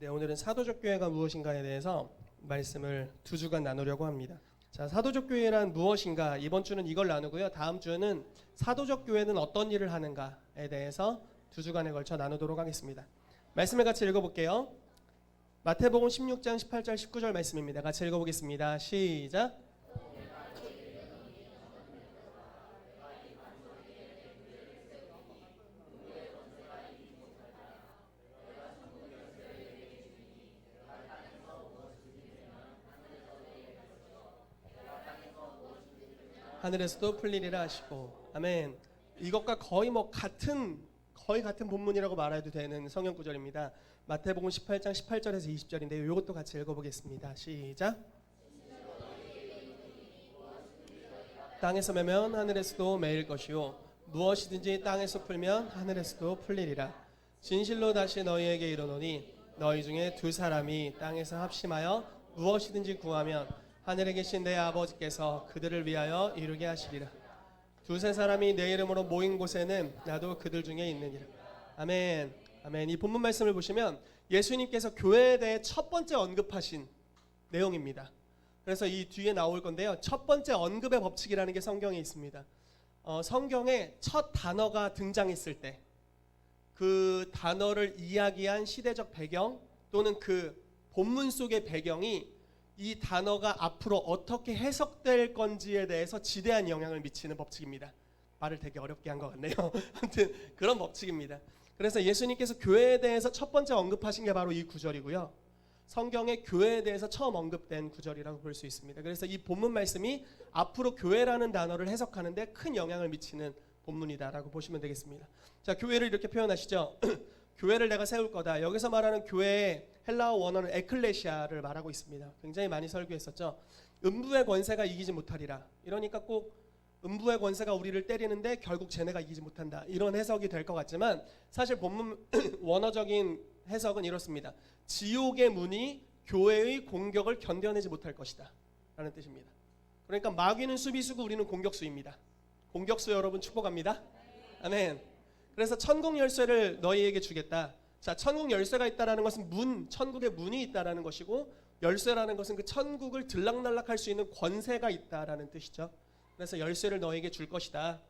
네, 오늘은 사도적 교회가 무엇인가에 대해서 말씀을 2주간 나누려고 합니다. 자, 사도적 교회란 무엇인가? 이번 주는 이걸 나누고요. 다음 주는 사도적 교회는 어떤 일을 하는가에 대해서 2주간에 걸쳐 나누도록 하겠습니다. 말씀을 같이 읽어볼게요. 마태복음 16장 18절 19절 말씀입니다. 같이 읽어보겠습니다. 시작. 하늘에서도 풀리리라 하시고. 아멘. 이것과 거의 같은 본문이라고 말해도 되는 성경 구절입니다. 마태복음 18장 18절에서 20절인데요. 이것도 같이 읽어보겠습니다. 시작. 땅에서 매면 하늘에서도 매일 것이요 무엇이든지 땅에서 풀면 하늘에서도 풀리리라. 진실로 다시 너희에게 이르노니 너희 중에 두 사람이 땅에서 합심하여 무엇이든지 구하면 하늘에 계신 내 아버지께서 그들을 위하여 이루게 하시리라. 두세 사람이 내 이름으로 모인 곳에는 나도 그들 중에 있느니라. 아멘. 아멘. 이 본문 말씀을 보시면 예수님께서 교회에 대해 첫 번째 언급하신 내용입니다. 그래서 이 뒤에 나올 건데요. 첫 번째 언급의 법칙이라는 게 성경에 있습니다. 성경에 첫 단어가 등장했을 때 그 단어를 이야기한 시대적 배경 또는 그 본문 속의 배경이 이 단어가 앞으로 어떻게 해석될 건지에 대해서 지대한 영향을 미치는 법칙입니다. 말을 되게 어렵게 한 것 같네요. 아무튼 그런 법칙입니다. 그래서 예수님께서 교회에 대해서 첫 번째 언급하신 게 바로 이 구절이고요. 성경에 교회에 대해서 처음 언급된 구절이라고 볼 수 있습니다. 그래서 이 본문 말씀이 앞으로 교회라는 단어를 해석하는데 큰 영향을 미치는 본문이다라고 보시면 되겠습니다. 자, 교회를 이렇게 표현하시죠. 교회를 내가 세울 거다. 여기서 말하는 교회의 헬라어 원어는 에클레시아를 말하고 있습니다. 굉장히 많이 설교했었죠. 음부의 권세가 이기지 못하리라. 이러니까 꼭 음부의 권세가 우리를 때리는데 결국 쟤네가 이기지 못한다. 이런 해석이 될 것 같지만 사실 본문 원어적인 해석은 이렇습니다. 지옥의 문이 교회의 공격을 견뎌내지 못할 것이다 라는 뜻입니다. 그러니까 마귀는 수비수고 우리는 공격수입니다. 공격수 여러분 축복합니다. 아멘. 그래서 천국 열쇠를 너희에게 주겠다. 자, 천국 열쇠가 있다라는 것은 천국의 문이 있다라는 것이고, 열쇠라는 것은 그 천국을 들락날락할 수 있는 권세가 있다라는 뜻이죠. 그래서 열쇠를 너희에게 줄 것이다.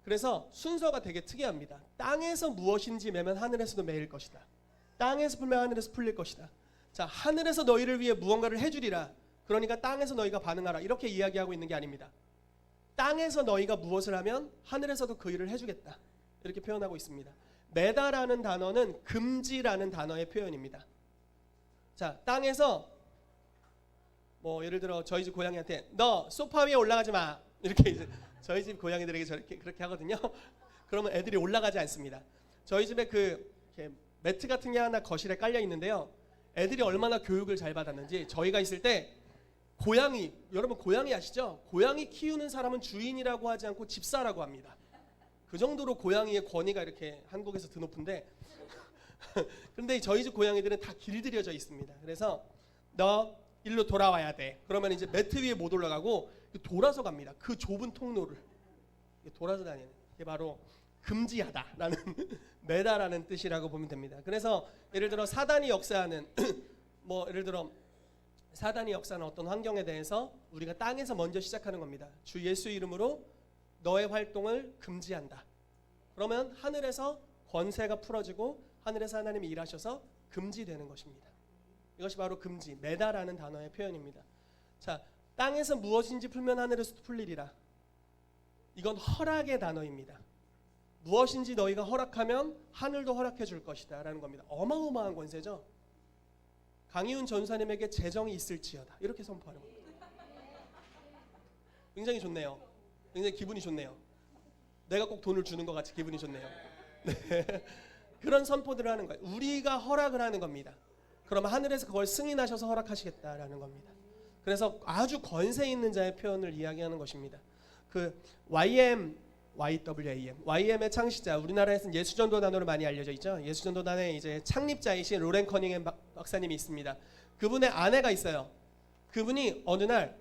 그래서 순서가 되게 특이합니다. 땅에서 무엇인지 매면 하늘에서도 매일 것이다. 땅에서 풀면 하늘에서 풀릴 것이다. 자, 하늘에서 너희를 위해 무언가를 해주리라. 그러니까 땅에서 너희가 반응하라. 이렇게 이야기하고 있는 게 아닙니다. 땅에서 너희가 무엇을 하면 하늘에서도 그 일을 해주겠다. 이렇게 표현하고 있습니다. 매다라는 단어는 금지라는 단어의 표현입니다. 자, 땅에서 뭐 예를 들어 저희 집 고양이한테 너 소파 위에 올라가지 마. 이렇게 이제 저희 집 고양이들에게 그렇게 하거든요. 그러면 애들이 올라가지 않습니다. 저희 집에 이렇게 매트 같은 게 하나 거실에 깔려 있는데요. 애들이 얼마나 교육을 잘 받았는지 저희가 있을 때 여러분 고양이 아시죠? 고양이 키우는 사람은 주인이라고 하지 않고 집사라고 합니다. 그 정도로 고양이의 권위가 이렇게 한국에서 드높은데 그런데 저희 집 고양이들은 다 길들여져 있습니다. 그래서 너 일로 돌아와야 돼. 그러면 이제 매트 위에 못 올라가고 돌아서 갑니다. 그 좁은 통로를 돌아서 다니는 게 바로 금지하다라는 매다라는 뜻이라고 보면 됩니다. 그래서 예를 들어 사단이 역사하는 사단이 역사하는 어떤 환경에 대해서 우리가 땅에서 먼저 시작하는 겁니다. 주 예수 이름으로 너의 활동을 금지한다. 그러면 하늘에서 권세가 풀어지고 하늘에서 하나님이 일하셔서 금지되는 것입니다. 이것이 바로 금지, 매다라는 단어의 표현입니다. 자, 땅에서 무엇인지 풀면 하늘에서도 풀리리라. 이건 허락의 단어입니다. 무엇인지 너희가 허락하면 하늘도 허락해 줄 것이다 라는 겁니다. 어마어마한 권세죠. 강희훈 전사님에게 재정이 있을지어다 이렇게 선포하는 겁니다. 굉장히 좋네요. 굉장히 기분이 좋네요. 내가 꼭 돈을 주는 것 같이 기분이 좋네요. 네. 그런 선포들을 하는 거예요. 우리가 허락을 하는 겁니다. 그러면 하늘에서 그걸 승인하셔서 허락하시겠다라는 겁니다. 그래서 아주 권세 있는 자의 표현을 이야기하는 것입니다. 그 YWAM의 창시자, 우리나라에서는 예수전도단으로 많이 알려져 있죠. 예수전도단의 이제 창립자이신 로렌 커닝햄 박사님이 있습니다. 그분의 아내가 있어요. 그분이 어느 날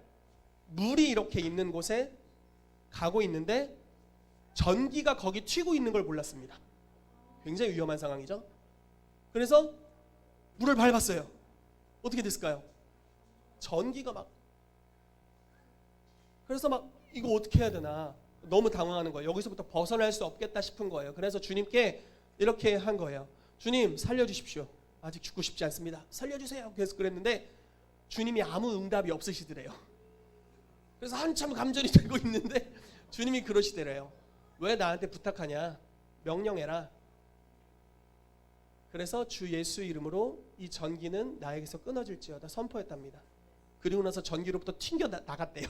물이 이렇게 있는 곳에 가고 있는데 전기가 거기 튀고 있는 걸 몰랐습니다. 굉장히 위험한 상황이죠. 그래서 물을 밟았어요. 어떻게 됐을까요? 전기가 막, 그래서 막 이거 어떻게 해야 되나 너무 당황하는 거예요. 여기서부터 벗어날 수 없겠다 싶은 거예요. 그래서 주님께 이렇게 한 거예요. 주님 살려주십시오. 아직 죽고 싶지 않습니다. 살려주세요. 계속 그랬는데 주님이 아무 응답이 없으시더래요. 그래서 한참 감전이 되고 있는데 주님이 그러시더래요. 왜 나한테 부탁하냐? 명령해라. 그래서 주 예수 이름으로 이 전기는 나에게서 끊어질지어다 선포했답니다. 그리고 나서 전기로부터 튕겨 나갔대요.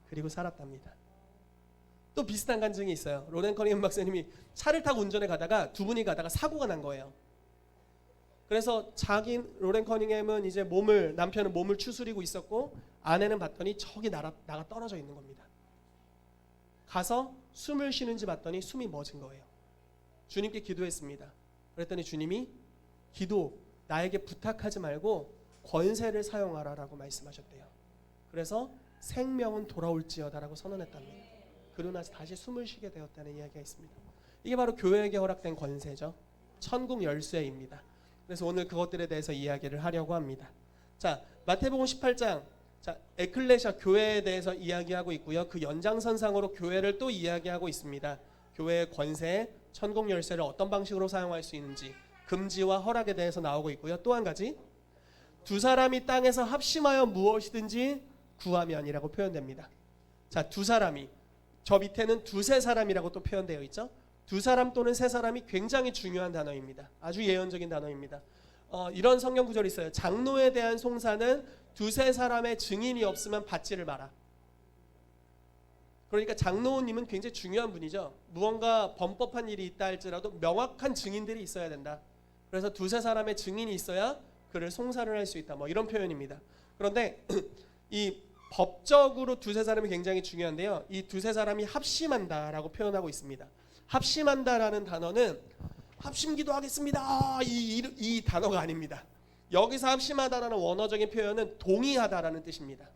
그리고 살았답니다. 또 비슷한 간증이 있어요. 로렌 커닝햄 박사님이 차를 타고 운전해 가다가 두 분이 가다가 사고가 난 거예요. 그래서 로렌 커닝햄은 이제 남편은 몸을 추스리고 있었고 아내는 봤더니 저기 나가 떨어져 있는 겁니다. 가서 숨을 쉬는지 봤더니 숨이 멎은 거예요. 주님께 기도했습니다. 그랬더니 주님이 나에게 부탁하지 말고 권세를 사용하라라고 말씀하셨대요. 그래서 생명은 돌아올지어다라고 선언했답니다. 그러고 나서 다시 숨을 쉬게 되었다는 이야기가 있습니다. 이게 바로 교회에게 허락된 권세죠. 천국 열쇠입니다. 그래서 오늘 그것들에 대해서 이야기를 하려고 합니다. 자, 마태복음 18장, 에클레시아 교회에 대해서 이야기하고 있고요. 그 연장선상으로 교회를 또 이야기하고 있습니다. 교회의 권세, 천국 열쇠를 어떤 방식으로 사용할 수 있는지, 금지와 허락에 대해서 나오고 있고요. 또 한 가지, 두 사람이 땅에서 합심하여 무엇이든지 구하면이라고 표현됩니다. 자, 두 사람이, 저 밑에는 두세 사람이라고 또 표현되어 있죠. 두 사람 또는 세 사람이 굉장히 중요한 단어입니다. 아주 예언적인 단어입니다. 이런 성경 구절이 있어요. 장로에 대한 송사는 두세 사람의 증인이 없으면 받지를 마라. 그러니까 장로님은 굉장히 중요한 분이죠. 무언가 범법한 일이 있다 할지라도 명확한 증인들이 있어야 된다. 그래서 두세 사람의 증인이 있어야 그를 송사를 할 수 있다. 뭐 이런 표현입니다. 그런데 이 법적으로 두세 사람이 굉장히 중요한데요. 이 두세 사람이 합심한다라고 표현하고 있습니다. 합심한다라는 단어는 합심기도 하겠습니다. 이 단어가 아닙니다. 여기서 합심하다라는 원어적인 표현은 동의하다라는 뜻입니다.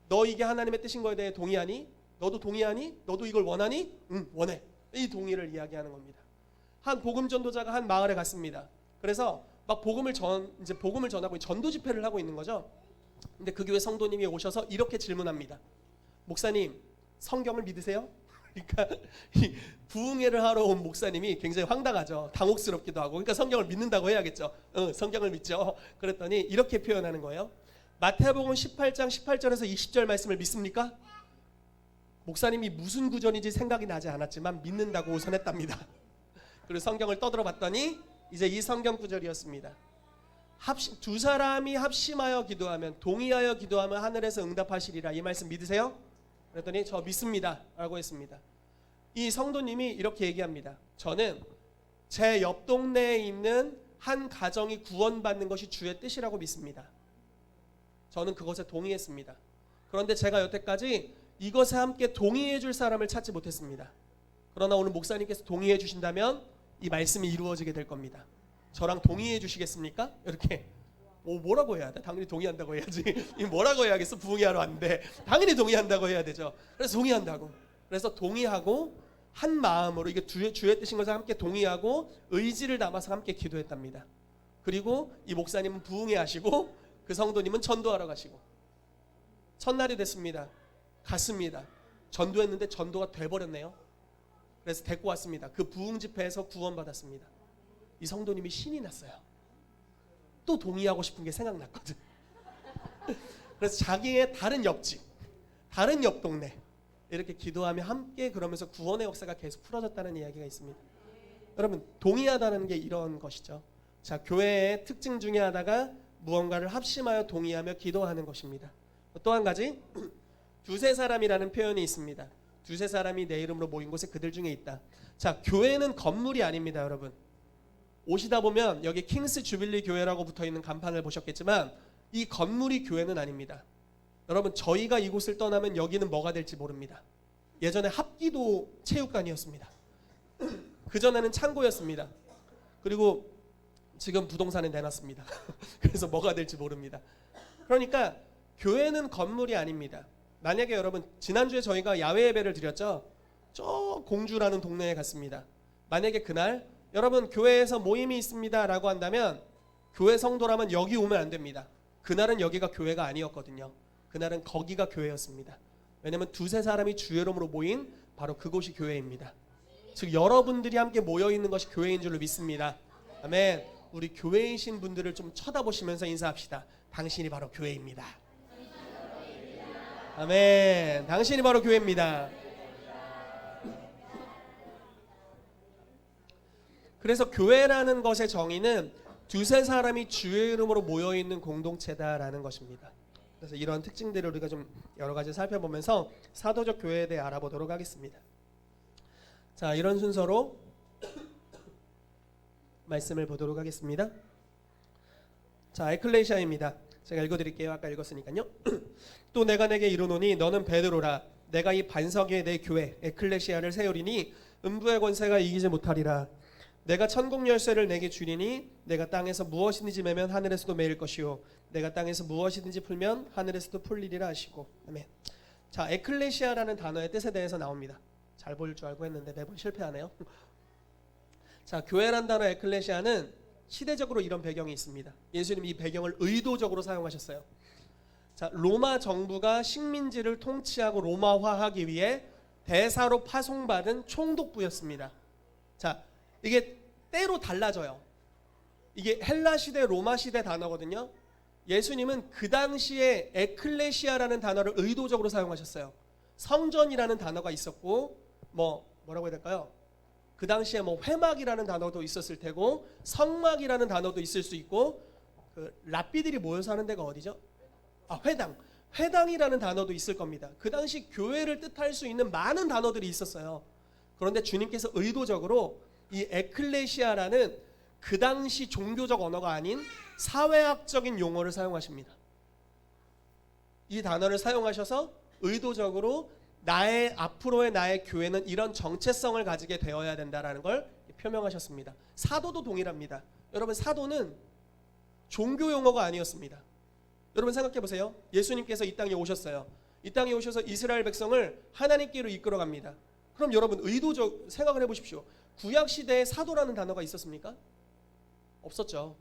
너 이게 하나님의 뜻인 거에 대해 동의하니? 너도 동의하니? 너도 이걸 원하니? 응, 원해. 이 동의를 이야기하는 겁니다. 한 복음 전도자가 한 마을에 갔습니다. 그래서 막 복음을 전하고 전도 집회를 하고 있는 거죠. 근데 그 교회 성도님이 오셔서 이렇게 질문합니다. 목사님, 성경을 믿으세요? 그러니까 이 부흥회를 하러 온 목사님이 굉장히 황당하죠. 당혹스럽기도 하고. 그러니까 성경을 믿는다고 해야겠죠. 성경을 믿죠. 그랬더니 이렇게 표현하는 거예요. 마태복음 18장 18절에서 20절 말씀을 믿습니까? 목사님이 무슨 구절인지 생각이 나지 않았지만 믿는다고 우선했답니다. 그리고 성경을 떠들어 봤더니 이제 이 성경 구절이었습니다. 두 사람이 합심하여 기도하면, 동의하여 기도하면 하늘에서 응답하시리라. 이 말씀 믿으세요? 그랬더니 저 믿습니다 라고 했습니다. 이 성도님이 이렇게 얘기합니다. 저는 제 옆 동네에 있는 한 가정이 구원받는 것이 주의 뜻이라고 믿습니다. 저는 그것에 동의했습니다. 그런데 제가 여태까지 이것에 함께 동의해 줄 사람을 찾지 못했습니다. 그러나 오늘 목사님께서 동의해 주신다면 이 말씀이 이루어지게 될 겁니다. 저랑 동의해 주시겠습니까? 이렇게. 뭐라고 해야 돼? 당연히 동의한다고 해야지. 뭐라고 해야겠어? 부흥회하러 왔는데 당연히 동의한다고 해야 되죠. 그래서 동의한다고. 그래서 동의하고 한 마음으로, 이게 주의 뜻인 것을 함께 동의하고 의지를 담아서 함께 기도했답니다. 그리고 이 목사님은 부흥회 하시고 그 성도님은 전도하러 가시고 첫날이 됐습니다. 갔습니다. 전도했는데 전도가 돼버렸네요. 그래서 데리고 왔습니다. 그 부흥 집회에서 구원받았습니다. 이 성도님이 신이 났어요. 또 동의하고 싶은 게 생각났거든. 그래서 자기의 다른 옆집, 다른 옆 동네 이렇게 기도하며 함께 그러면서 구원의 역사가 계속 풀어졌다는 이야기가 있습니다. 여러분, 동의하다는 게 이런 것이죠. 자, 교회의 특징 중에 하나가 무언가를 합심하여 동의하며 기도하는 것입니다. 또 한 가지, 두세 사람이라는 표현이 있습니다. 두세 사람이 내 이름으로 모인 곳에 그들 중에 있다. 자, 교회는 건물이 아닙니다, 여러분. 오시다 보면 여기 킹스 주빌리 교회라고 붙어있는 간판을 보셨겠지만 이 건물이 교회는 아닙니다. 여러분, 저희가 이곳을 떠나면 여기는 뭐가 될지 모릅니다. 예전에 합기도 체육관이었습니다. 그전에는 창고였습니다. 그리고 지금 부동산에 내놨습니다. 그래서 뭐가 될지 모릅니다. 그러니까 교회는 건물이 아닙니다. 만약에 여러분, 지난주에 저희가 야외 예배를 드렸죠. 저 공주라는 동네에 갔습니다. 만약에 그날 여러분 교회에서 모임이 있습니다 라고 한다면 교회 성도라면 여기 오면 안 됩니다. 그날은 여기가 교회가 아니었거든요. 그날은 거기가 교회였습니다. 왜냐하면 두세 사람이 주 이름으로 모인 바로 그곳이 교회입니다. 즉 여러분들이 함께 모여있는 것이 교회인 줄로 믿습니다. 아멘. 우리 교회이신 분들을 좀 쳐다보시면서 인사합시다. 당신이 바로 교회입니다. 아멘. 당신이 바로 교회입니다. 그래서 교회라는 것의 정의는 두세 사람이 주의 이름으로 모여있는 공동체다라는 것입니다. 그래서 이런 특징들을 우리가 좀 여러 가지 살펴보면서 사도적 교회에 대해 알아보도록 하겠습니다. 자, 이런 순서로 말씀을 보도록 하겠습니다. 자, 에클레시아입니다. 제가 읽어드릴게요. 아까 읽었으니까요. 또 내가 내게 이르노니 너는 베드로라. 내가 이 반석 위에 내 교회 에클레시아를 세우리니 음부의 권세가 이기지 못하리라. 내가 천국 열쇠를 내게 주리니 내가 땅에서 무엇이든지 매면 하늘에서도 매일 것이요 내가 땅에서 무엇이든지 풀면 하늘에서도 풀리리라 하시고. 아멘. 자, 에클레시아라는 단어의 뜻에 대해서 나옵니다. 잘 보일 줄 알고 했는데 매번 실패하네요. 자, 교회란 단어 에클레시아는 시대적으로 이런 배경이 있습니다. 예수님이 이 배경을 의도적으로 사용하셨어요. 자, 로마 정부가 식민지를 통치하고 로마화하기 위해 대사로 파송받은 총독부였습니다. 자, 이게 때로 달라져요. 이게 헬라 시대, 로마 시대 단어거든요. 예수님은 그 당시에 에클레시아라는 단어를 의도적으로 사용하셨어요. 성전이라는 단어가 있었고 뭐라고 해야 될까요? 그 당시에 회막이라는 단어도 있었을 테고 성막이라는 단어도 있을 수 있고 그 랍비들이 모여서 하는 데가 어디죠? 회당. 회당이라는 단어도 있을 겁니다. 그 당시 교회를 뜻할 수 있는 많은 단어들이 있었어요. 그런데 주님께서 의도적으로 이 에클레시아라는 그 당시 종교적 언어가 아닌 사회학적인 용어를 사용하십니다. 이 단어를 사용하셔서 의도적으로 앞으로의 나의 교회는 이런 정체성을 가지게 되어야 된다라는 걸 표명하셨습니다. 사도도 동일합니다. 여러분, 사도는 종교 용어가 아니었습니다. 여러분 생각해 보세요. 예수님께서 이 땅에 오셨어요. 이 땅에 오셔서 이스라엘 백성을 하나님께로 이끌어 갑니다. 그럼 여러분 의도적 생각을 해보십시오. 구약 시대에 사도라는 단어가 있었습니까? 없었죠.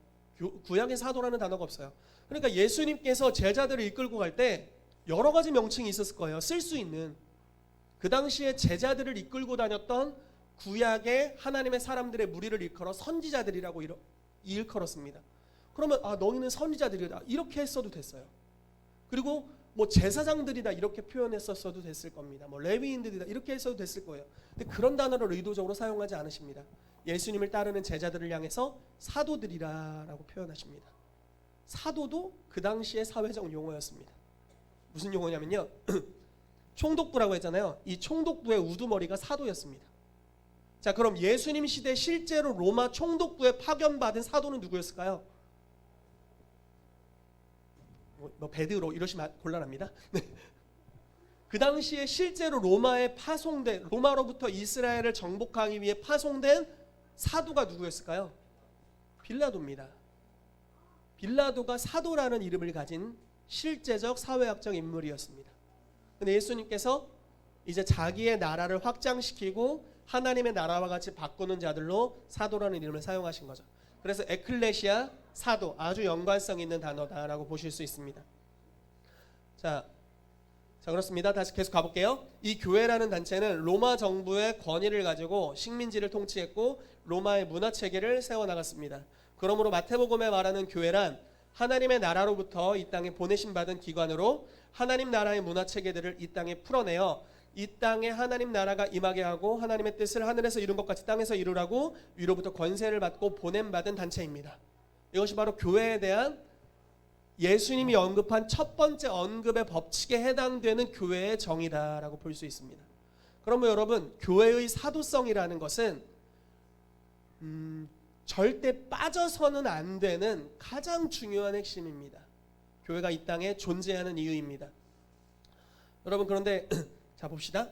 구약에 사도라는 단어가 없어요. 그러니까 예수님께서 제자들을 이끌고 갈 때 여러 가지 명칭이 있었을 거예요. 쓸 수 있는. 그 당시에 제자들을 이끌고 다녔던 구약의 하나님의 사람들의 무리를 일컬어 선지자들이라고 일컬었습니다. 그러면 너희는 선지자들이다 이렇게 했어도 됐어요. 그리고 제사장들이다 이렇게 표현했었어도 됐을 겁니다. 레위인들이다 이렇게 했어도 됐을 거예요. 근데 그런 단어를 의도적으로 사용하지 않으십니다. 예수님을 따르는 제자들을 향해서 사도들이라고 표현하십니다. 사도도 그 당시의 사회적 용어였습니다. 무슨 용어냐면요. 총독부라고 했잖아요. 이 총독부의 우두머리가 사도였습니다. 자, 그럼 예수님 시대 실제로 로마 총독부에 파견받은 사도는 누구였을까요? 베드로 이러시면 곤란합니다. 그 당시에 실제로 로마에 파송된, 로마로부터 이스라엘을 정복하기 위해 파송된 사도가 누구였을까요? 빌라도입니다. 빌라도가 사도라는 이름을 가진 실제적 사회학적 인물이었습니다. 근데 예수님께서 이제 자기의 나라를 확장시키고 하나님의 나라와 같이 바꾸는 자들로 사도라는 이름을 사용하신 거죠. 그래서 에클레시아, 사도, 아주 연관성 있는 단어다라고 보실 수 있습니다. 자, 그렇습니다. 다시 계속 가볼게요. 이 교회라는 단체는 로마 정부의 권위를 가지고 식민지를 통치했고 로마의 문화체계를 세워나갔습니다. 그러므로 마태복음에 말하는 교회란 하나님의 나라로부터 이 땅에 보내심 받은 기관으로 하나님 나라의 문화체계들을 이 땅에 풀어내어 이 땅에 하나님 나라가 임하게 하고 하나님의 뜻을 하늘에서 이룬 것 같이 땅에서 이루라고 위로부터 권세를 받고 보냄받은 단체입니다. 이것이 바로 교회에 대한 예수님이 언급한 첫 번째 언급의 법칙에 해당되는 교회의 정의다라고 볼 수 있습니다. 그러면 여러분, 교회의 사도성이라는 것은 절대 빠져서는 안 되는 가장 중요한 핵심입니다. 교회가 이 땅에 존재하는 이유입니다. 여러분, 그런데 자 봅시다.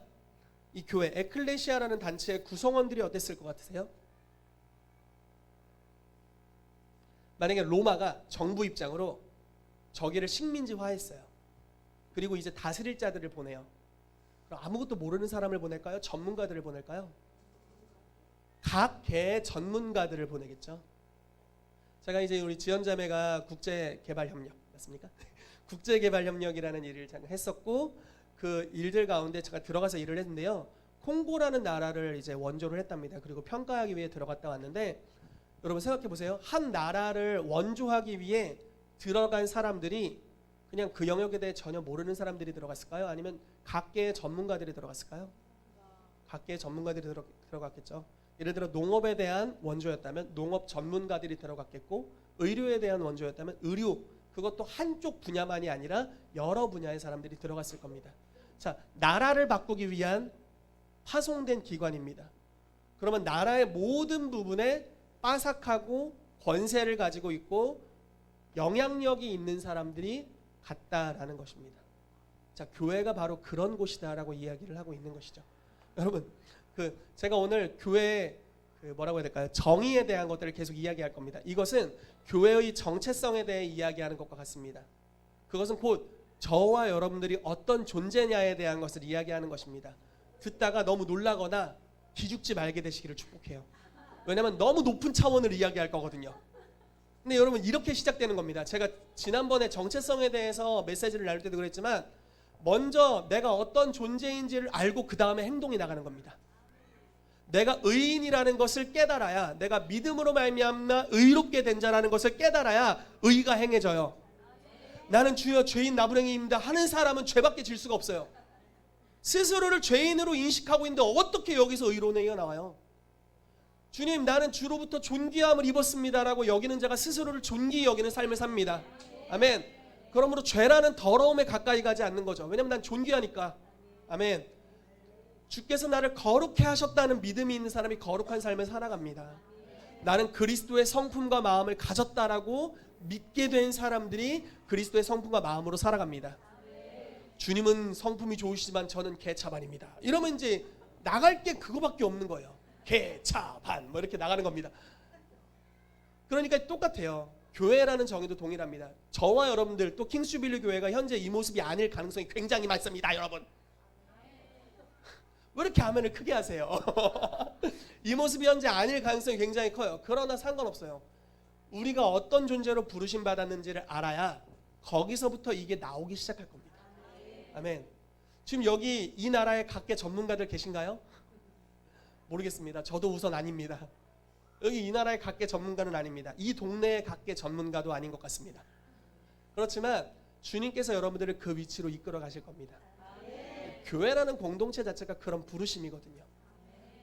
이 교회 에클레시아라는 단체의 구성원들이 어땠을 것 같으세요? 만약에 로마가 정부 입장으로 저기를 식민지화했어요. 그리고 이제 다스릴 자들을 보내요. 그럼 아무것도 모르는 사람을 보낼까요? 전문가들을 보낼까요? 각 개의 전문가들을 보내겠죠. 제가 이제 우리 지연자매가 국제개발협력 맞습니까? 국제개발협력이라는 일을 잠깐 했었고 그 일들 가운데 제가 들어가서 일을 했는데요. 콩고라는 나라를 이제 원조를 했답니다. 그리고 평가하기 위해 들어갔다 왔는데 여러분 생각해 보세요. 한 나라를 원조하기 위해 들어간 사람들이 그냥 그 영역에 대해 전혀 모르는 사람들이 들어갔을까요? 아니면 각계의 전문가들이 들어갔을까요? 각계의 전문가들이 들어갔겠죠. 예를 들어 농업에 대한 원조였다면 농업 전문가들이 들어갔겠고 의료에 대한 원조였다면 의료 그것도 한쪽 분야만이 아니라 여러 분야의 사람들이 들어갔을 겁니다. 자, 나라를 바꾸기 위한 파송된 기관입니다. 그러면 나라의 모든 부분에 빠삭하고 권세를 가지고 있고 영향력이 있는 사람들이 갔다라는 것입니다. 자, 교회가 바로 그런 곳이다라고 이야기를 하고 있는 것이죠. 여러분, 제가 오늘 교회의 뭐라고 해야 될까요? 정의에 대한 것들을 계속 이야기할 겁니다. 이것은 교회의 정체성에 대해 이야기하는 것과 같습니다. 그것은 곧 저와 여러분들이 어떤 존재냐에 대한 것을 이야기하는 것입니다. 듣다가 너무 놀라거나 기죽지 말게 되시기를 축복해요. 왜냐하면 너무 높은 차원을 이야기할 거거든요. 근데 여러분 이렇게 시작되는 겁니다. 제가 지난번에 정체성에 대해서 메시지를 나눌 때도 그랬지만 먼저 내가 어떤 존재인지를 알고 그 다음에 행동이 나가는 겁니다. 내가 의인이라는 것을 깨달아야 내가 믿음으로 말미암아 의롭게 된 자라는 것을 깨달아야 의가 행해져요. 나는 주여 죄인 나부랭이입니다 하는 사람은 죄밖에 질 수가 없어요. 스스로를 죄인으로 인식하고 있는데 어떻게 여기서 의로운 행위가 나와요? 주님 나는 주로부터 존귀함을 입었습니다라고 여기는 자가 스스로를 존귀히 여기는 삶을 삽니다. 아멘. 그러므로 죄라는 더러움에 가까이 가지 않는 거죠. 왜냐하면 난 존귀하니까. 아멘. 주께서 나를 거룩해 하셨다는 믿음이 있는 사람이 거룩한 삶을 살아갑니다. 나는 그리스도의 성품과 마음을 가졌다라고 믿게 된 사람들이 그리스도의 성품과 마음으로 살아갑니다. 주님은 성품이 좋으시지만 저는 개차반입니다. 이러면 이제 나갈 게 그거밖에 없는 거예요. 개차반 뭐 이렇게 나가는 겁니다. 그러니까 똑같아요. 교회라는 정의도 동일합니다. 저와 여러분들 또 킹스주빌리 교회가 현재 이 모습이 아닐 가능성이 굉장히 많습니다. 여러분 왜 이렇게 아멘을 크게 하세요? 이 모습이 현재 아닐 가능성이 굉장히 커요. 그러나 상관없어요. 우리가 어떤 존재로 부르심 받았는지를 알아야 거기서부터 이게 나오기 시작할 겁니다. 아멘. 지금 여기 이 나라의 각계 전문가들 계신가요? 모르겠습니다. 저도 우선 아닙니다. 여기 이 나라의 각계 전문가는 아닙니다. 이 동네의 각계 전문가도 아닌 것 같습니다. 그렇지만 주님께서 여러분들을 그 위치로 이끌어 가실 겁니다. 교회라는 공동체 자체가 그런 부르심이거든요.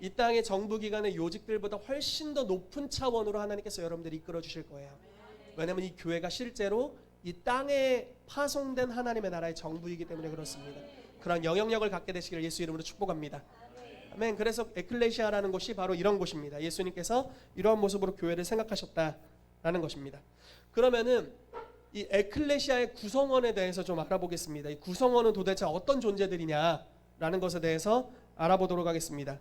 이 땅의 정부기관의 요직들보다 훨씬 더 높은 차원으로 하나님께서 여러분들을 이끌어 주실 거예요. 왜냐하면 이 교회가 실제로 이 땅에 파송된 하나님의 나라의 정부이기 때문에 그렇습니다. 그런 영향력을 갖게 되시기를 예수 이름으로 축복합니다. 아멘. 그래서 에클레시아라는 곳이 바로 이런 곳입니다. 예수님께서 이러한 모습으로 교회를 생각하셨다라는 것입니다. 그러면은 이 에클레시아의 구성원에 대해서 좀 알아보겠습니다. 이 구성원은 도대체 어떤 존재들이냐라는 것에 대해서 알아보도록 하겠습니다.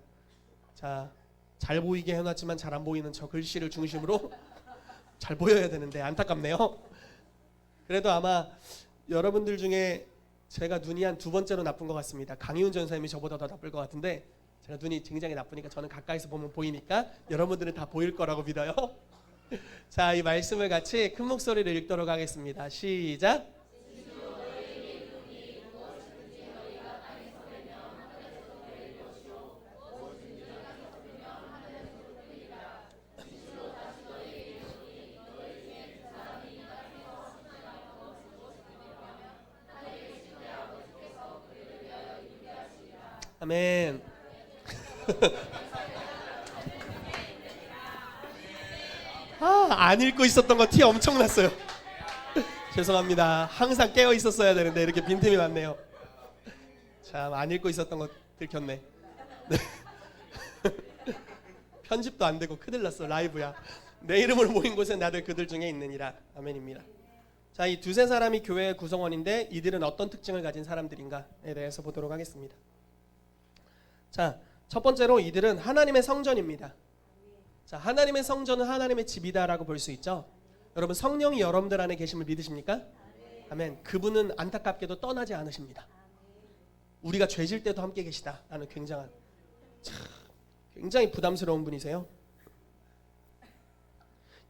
자, 잘 보이게 해놨지만 잘 안 보이는 저 글씨를 중심으로 잘 보여야 되는데 안타깝네요. 그래도 아마 여러분들 중에 제가 눈이 한 두 번째로 나쁜 것 같습니다. 강희훈 전사님이 저보다 더 나쁠 것 같은데 제가 눈이 굉장히 나쁘니까 저는 가까이서 보면 보이니까 여러분들은 다 보일 거라고 믿어요. 자, 이 말씀을 같이 큰 목소리로 읽도록 하겠습니다. 시작. 아멘. 안 읽고 있었던 거 티 엄청 났어요. 죄송합니다. 항상 깨어 있었어야 되는데 이렇게 빈틈이 많네요. 참, 안 읽고 있었던 거 들켰네. 네. 편집도 안 되고 큰일 났어. 라이브야. 내 이름으로 모인 곳에 나들 그들 중에 있느니라. 아멘입니다. 자, 이 두세 사람이 교회의 구성원인데 이들은 어떤 특징을 가진 사람들인가에 대해서 보도록 하겠습니다. 자, 첫 번째로 이들은 하나님의 성전입니다. 자, 하나님의 성전은 하나님의 집이다라고 볼 수 있죠. 여러분 성령이 여러분들 안에 계심을 믿으십니까? 아멘. 그분은 안타깝게도 떠나지 않으십니다. 우리가 죄질 때도 함께 계시다라는 굉장히 부담스러운 분이세요.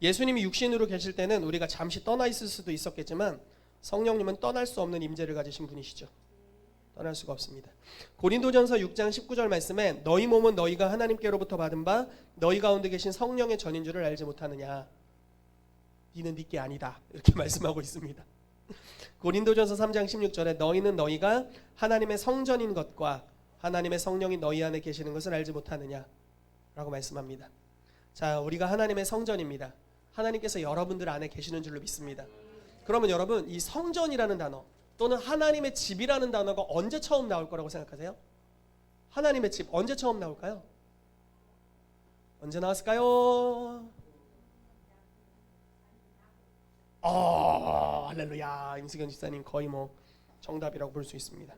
예수님이 육신으로 계실 때는 우리가 잠시 떠나 있을 수도 있었겠지만 성령님은 떠날 수 없는 임재를 가지신 분이시죠. 떠날 수가 없습니다. 고린도전서 6장 19절 말씀에 너희 몸은 너희가 하나님께로부터 받은 바 너희 가운데 계신 성령의 전인 줄을 알지 못하느냐. 이는 네게 아니다. 이렇게 말씀하고 있습니다. 고린도전서 3장 16절에 너희는 너희가 하나님의 성전인 것과 하나님의 성령이 너희 안에 계시는 것을 알지 못하느냐 라고 말씀합니다. 자, 우리가 하나님의 성전입니다. 하나님께서 여러분들 안에 계시는 줄로 믿습니다. 그러면 여러분, 이 성전이라는 단어 또는 하나님의 집이라는 단어가 언제 처음 나올 거라고 생각하세요? 하나님의 집 언제 처음 나올까요? 언제 나왔을까요? 할렐루야. 임수경 집사님 거의 뭐 정답이라고 볼 수 있습니다.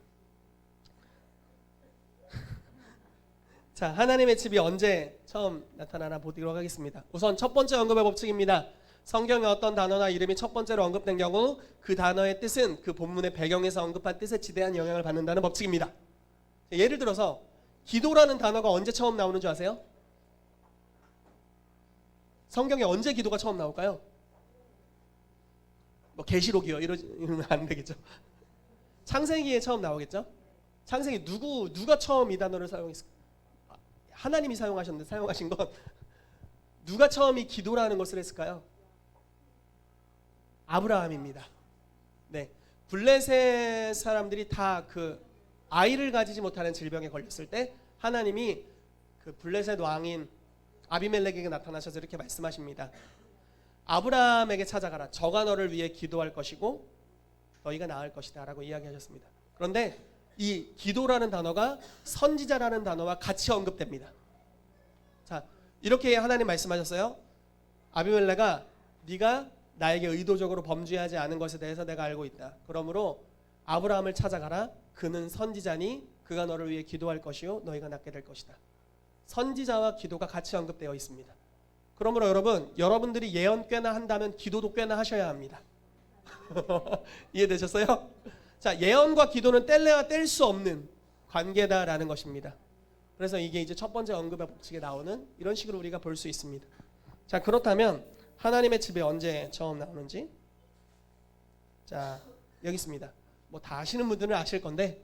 자, 하나님의 집이 언제 처음 나타나나 보도록 하겠습니다. 우선 첫 번째 언급의 법칙입니다. 성경에 어떤 단어나 이름이 첫 번째로 언급된 경우 그 단어의 뜻은 그 본문의 배경에서 언급한 뜻에 지대한 영향을 받는다는 법칙입니다. 예를 들어서 기도라는 단어가 언제 처음 나오는 줄 아세요? 성경에 언제 기도가 처음 나올까요? 뭐 계시록이요 이러면 안 되겠죠. 창세기에 처음 나오겠죠. 창세기 누가 처음 이 단어를 사용했을까? 하나님이 사용하셨는데 사용하신 건 누가 처음 이 기도라는 것을 했을까요? 아브라함입니다. 네, 블레셋 사람들이 다 그 아이를 가지지 못하는 질병에 걸렸을 때 하나님이 그 블레셋 왕인 아비멜렉에게 나타나셔서 이렇게 말씀하십니다. 아브라함에게 찾아가라. 저가 너를 위해 기도할 것이고 너희가 나을 것이다 라고 이야기하셨습니다. 그런데 이 기도라는 단어가 선지자라는 단어와 같이 언급됩니다. 자, 이렇게 하나님 말씀하셨어요. 아비멜렉아, 네가 나에게 의도적으로 범죄하지 않은 것에 대해서 내가 알고 있다. 그러므로 아브라함을 찾아가라. 그는 선지자니 그가 너를 위해 기도할 것이요 너희가 낫게 될 것이다. 선지자와 기도가 같이 언급되어 있습니다. 그러므로 여러분들이 예언 꽤나 한다면 기도도 꽤나 하셔야 합니다. 이해되셨어요? 자, 예언과 기도는 뗄래야 뗄 수 없는 관계다라는 것입니다. 그래서 이게 이제 첫 번째 언급의 법칙에 나오는 이런 식으로 우리가 볼 수 있습니다. 자, 그렇다면 하나님의 집에 언제 처음 나오는지, 자, 여기 있습니다. 뭐 다 아시는 분들은 아실 건데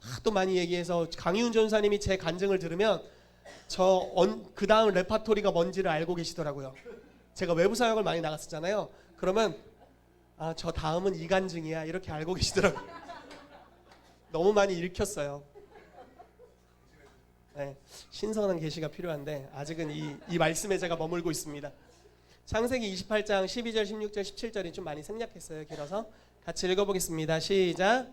하도 많이 얘기해서 강희훈 전사님이 제 간증을 들으면 그 다음 레파토리가 뭔지를 알고 계시더라고요. 제가 외부 사역을 많이 나갔었잖아요. 그러면 저 다음은 이 간증이야 이렇게 알고 계시더라고요. 너무 많이 읽혔어요. 네, 신선한 계시가 필요한데 아직은 이 말씀에 제가 머물고 있습니다. 창세기 28장 12절 16절 17절이 좀 많이 생략했어요. 길어서 같이 읽어보겠습니다. 시작.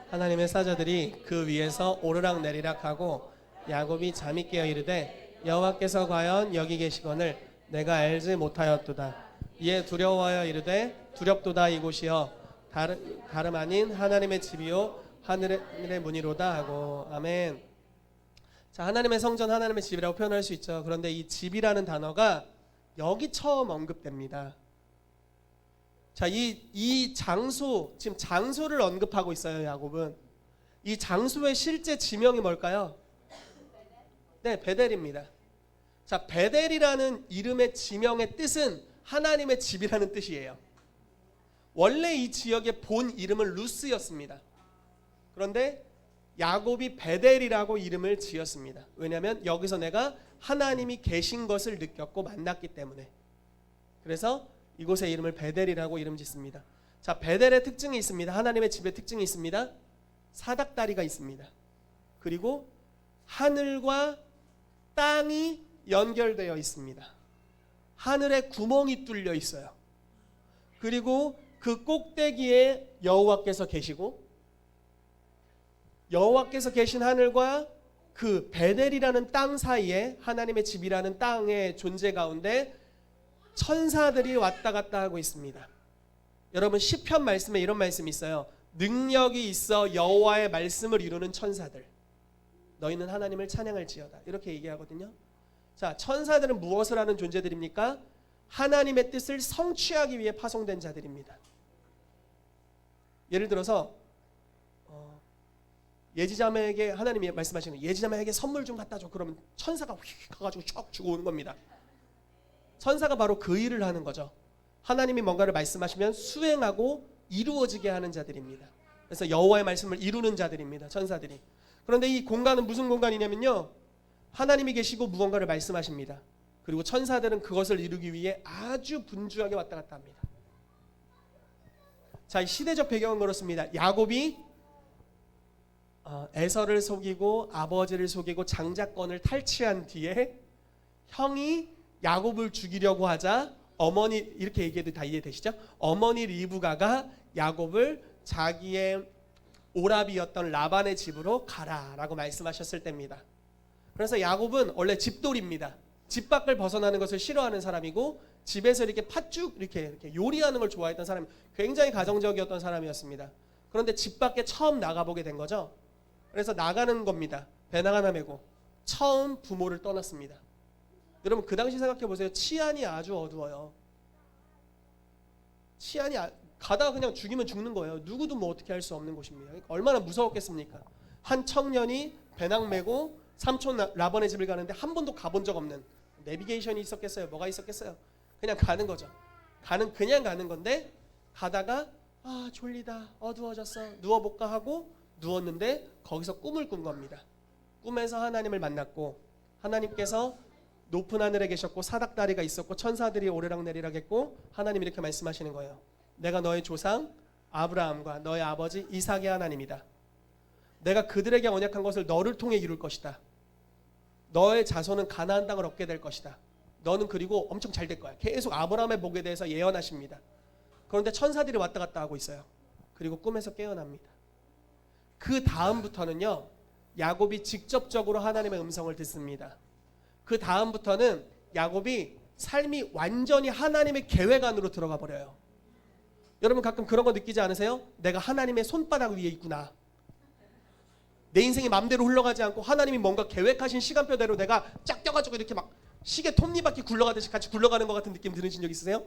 하나님의 사자들이 그 위에서 오르락 내리락 하고 야곱이 잠이 깨어 이르되 여호와께서 과연 여기 계시거늘 내가 알지 못하였도다. 이에 두려워하여 이르되 두렵도다. 이곳이여 다름 아닌 하나님의 집이요 하늘의 문이로다 하고. 아멘. 자, 하나님의 성전, 하나님의 집이라고 표현할 수 있죠. 그런데 이 집이라는 단어가 여기 처음 언급됩니다. 자, 이 장소, 지금 장소를 언급하고 있어요. 야곱은. 이 장소의 실제 지명이 뭘까요? 네, 베델입니다. 자, 베델이라는 이름의 지명의 뜻은 하나님의 집이라는 뜻이에요. 원래 이 지역의 본 이름은 루스였습니다. 그런데 야곱이 베델이라고 이름을 지었습니다. 왜냐하면 여기서 내가 하나님이 계신 것을 느꼈고 만났기 때문에. 그래서 이곳의 이름을 베델이라고 이름 짓습니다. 자, 베델의 특징이 있습니다. 하나님의 집의 특징이 있습니다. 사닥다리가 있습니다. 그리고 하늘과 땅이 연결되어 있습니다. 하늘에 구멍이 뚫려 있어요. 그리고 그 꼭대기에 여호와께서 계시고 여호와께서 계신 하늘과 그 베델이라는 땅 사이에 하나님의 집이라는 땅의 존재 가운데 천사들이 왔다 갔다 하고 있습니다. 여러분 시편 말씀에 이런 말씀이 있어요. 능력이 있어 여호와의 말씀을 이루는 천사들 너희는 하나님을 찬양할지어다 이렇게 얘기하거든요. 자, 천사들은 무엇을 하는 존재들입니까? 하나님의 뜻을 성취하기 위해 파송된 자들입니다. 예를 들어서 예지자매에게 하나님이 말씀하시는 거예요. 예지자매에게 선물 좀 갖다 줘. 그러면 천사가 휙 가가지고 촥 주고 오는 겁니다. 천사가 바로 그 일을 하는 거죠. 하나님이 뭔가를 말씀하시면 수행하고 이루어지게 하는 자들입니다. 그래서 여호와의 말씀을 이루는 자들입니다. 천사들이. 그런데 이 공간은 무슨 공간이냐면요, 하나님이 계시고 무언가를 말씀하십니다. 그리고 천사들은 그것을 이루기 위해 아주 분주하게 왔다 갔다 합니다. 자, 이 시대적 배경은 그렇습니다. 야곱이 에서를 속이고 아버지를 속이고 장자권을 탈취한 뒤에 형이 야곱을 죽이려고 하자 어머니, 이렇게 얘기해도 다 이해되시죠? 어머니 리브가가 야곱을 자기의 오라비였던 라반의 집으로 가라라고 말씀하셨을 때입니다. 그래서 야곱은 원래 집돌이입니다. 집 밖을 벗어나는 것을 싫어하는 사람이고 집에서 이렇게 팥죽 이렇게 요리하는 걸 좋아했던 사람, 굉장히 가정적이었던 사람이었습니다. 그런데 집 밖에 처음 나가보게 된 거죠. 그래서 나가는 겁니다. 배낭 하나 메고 처음 부모를 떠났습니다. 여러분 그 당시 생각해 보세요. 치안이 아주 어두워요. 치안이 가다가 그냥 죽이면 죽는 거예요. 누구도 뭐 어떻게 할 수 없는 곳입니다. 그러니까 얼마나 무서웠겠습니까? 한 청년이 배낭 메고 삼촌 라반의 집을 가는데 한 번도 가본 적 없는, 내비게이션이 있었겠어요? 뭐가 있었겠어요? 그냥 가는 거죠. 그냥 가는 건데 가다가 졸리다, 어두워졌어, 누워볼까 하고 누웠는데 거기서 꿈을 꾼 겁니다. 꿈에서 하나님을 만났고 하나님께서 높은 하늘에 계셨고 사닥다리가 있었고 천사들이 오르락내리락 했고 하나님 이렇게 말씀하시는 거예요. 내가 너의 조상 아브라함과 너의 아버지 이삭의 하나님이다. 내가 그들에게 언약한 것을 너를 통해 이룰 것이다. 너의 자손은 가나안 땅을 얻게 될 것이다. 너는 그리고 엄청 잘 될 거야. 계속 아브라함의 복에 대해서 예언하십니다. 그런데 천사들이 왔다 갔다 하고 있어요. 그리고 꿈에서 깨어납니다. 그 다음부터는요, 야곱이 직접적으로 하나님의 음성을 듣습니다. 그 다음부터는 야곱이 삶이 완전히 하나님의 계획 안으로 들어가 버려요. 여러분 가끔 그런 거 느끼지 않으세요? 내가 하나님의 손바닥 위에 있구나. 내 인생이 마음대로 흘러가지 않고 하나님이 뭔가 계획하신 시간표대로 내가 쫙 껴가지고 이렇게 막 시계 톱니바퀴 굴러가듯이 같이 굴러가는 것 같은 느낌 들으신 적 있으세요?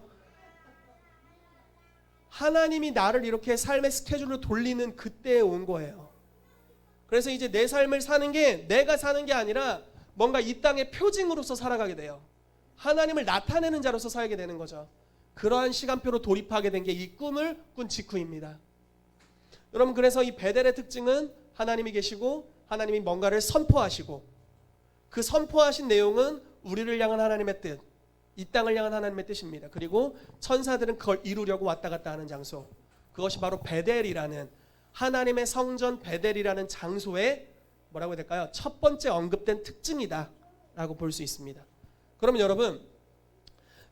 하나님이 나를 이렇게 삶의 스케줄로 돌리는 그때에 온 거예요. 그래서 이제 내 삶을 사는 게 내가 사는 게 아니라 뭔가 이 땅의 표징으로서 살아가게 돼요. 하나님을 나타내는 자로서 살게 되는 거죠. 그러한 시간표로 돌입하게 된 게 이 꿈을 꾼 직후입니다. 여러분 그래서 이 베델의 특징은 하나님이 계시고 하나님이 뭔가를 선포하시고 그 선포하신 내용은 우리를 향한 하나님의 뜻, 이 땅을 향한 하나님의 뜻입니다. 그리고 천사들은 그걸 이루려고 왔다 갔다 하는 장소, 그것이 바로 베델이라는 하나님의 성전 베델이라는 장소의 뭐라고 해야 될까요? 첫 번째 언급된 특징이다 라고 볼 수 있습니다. 그러면 여러분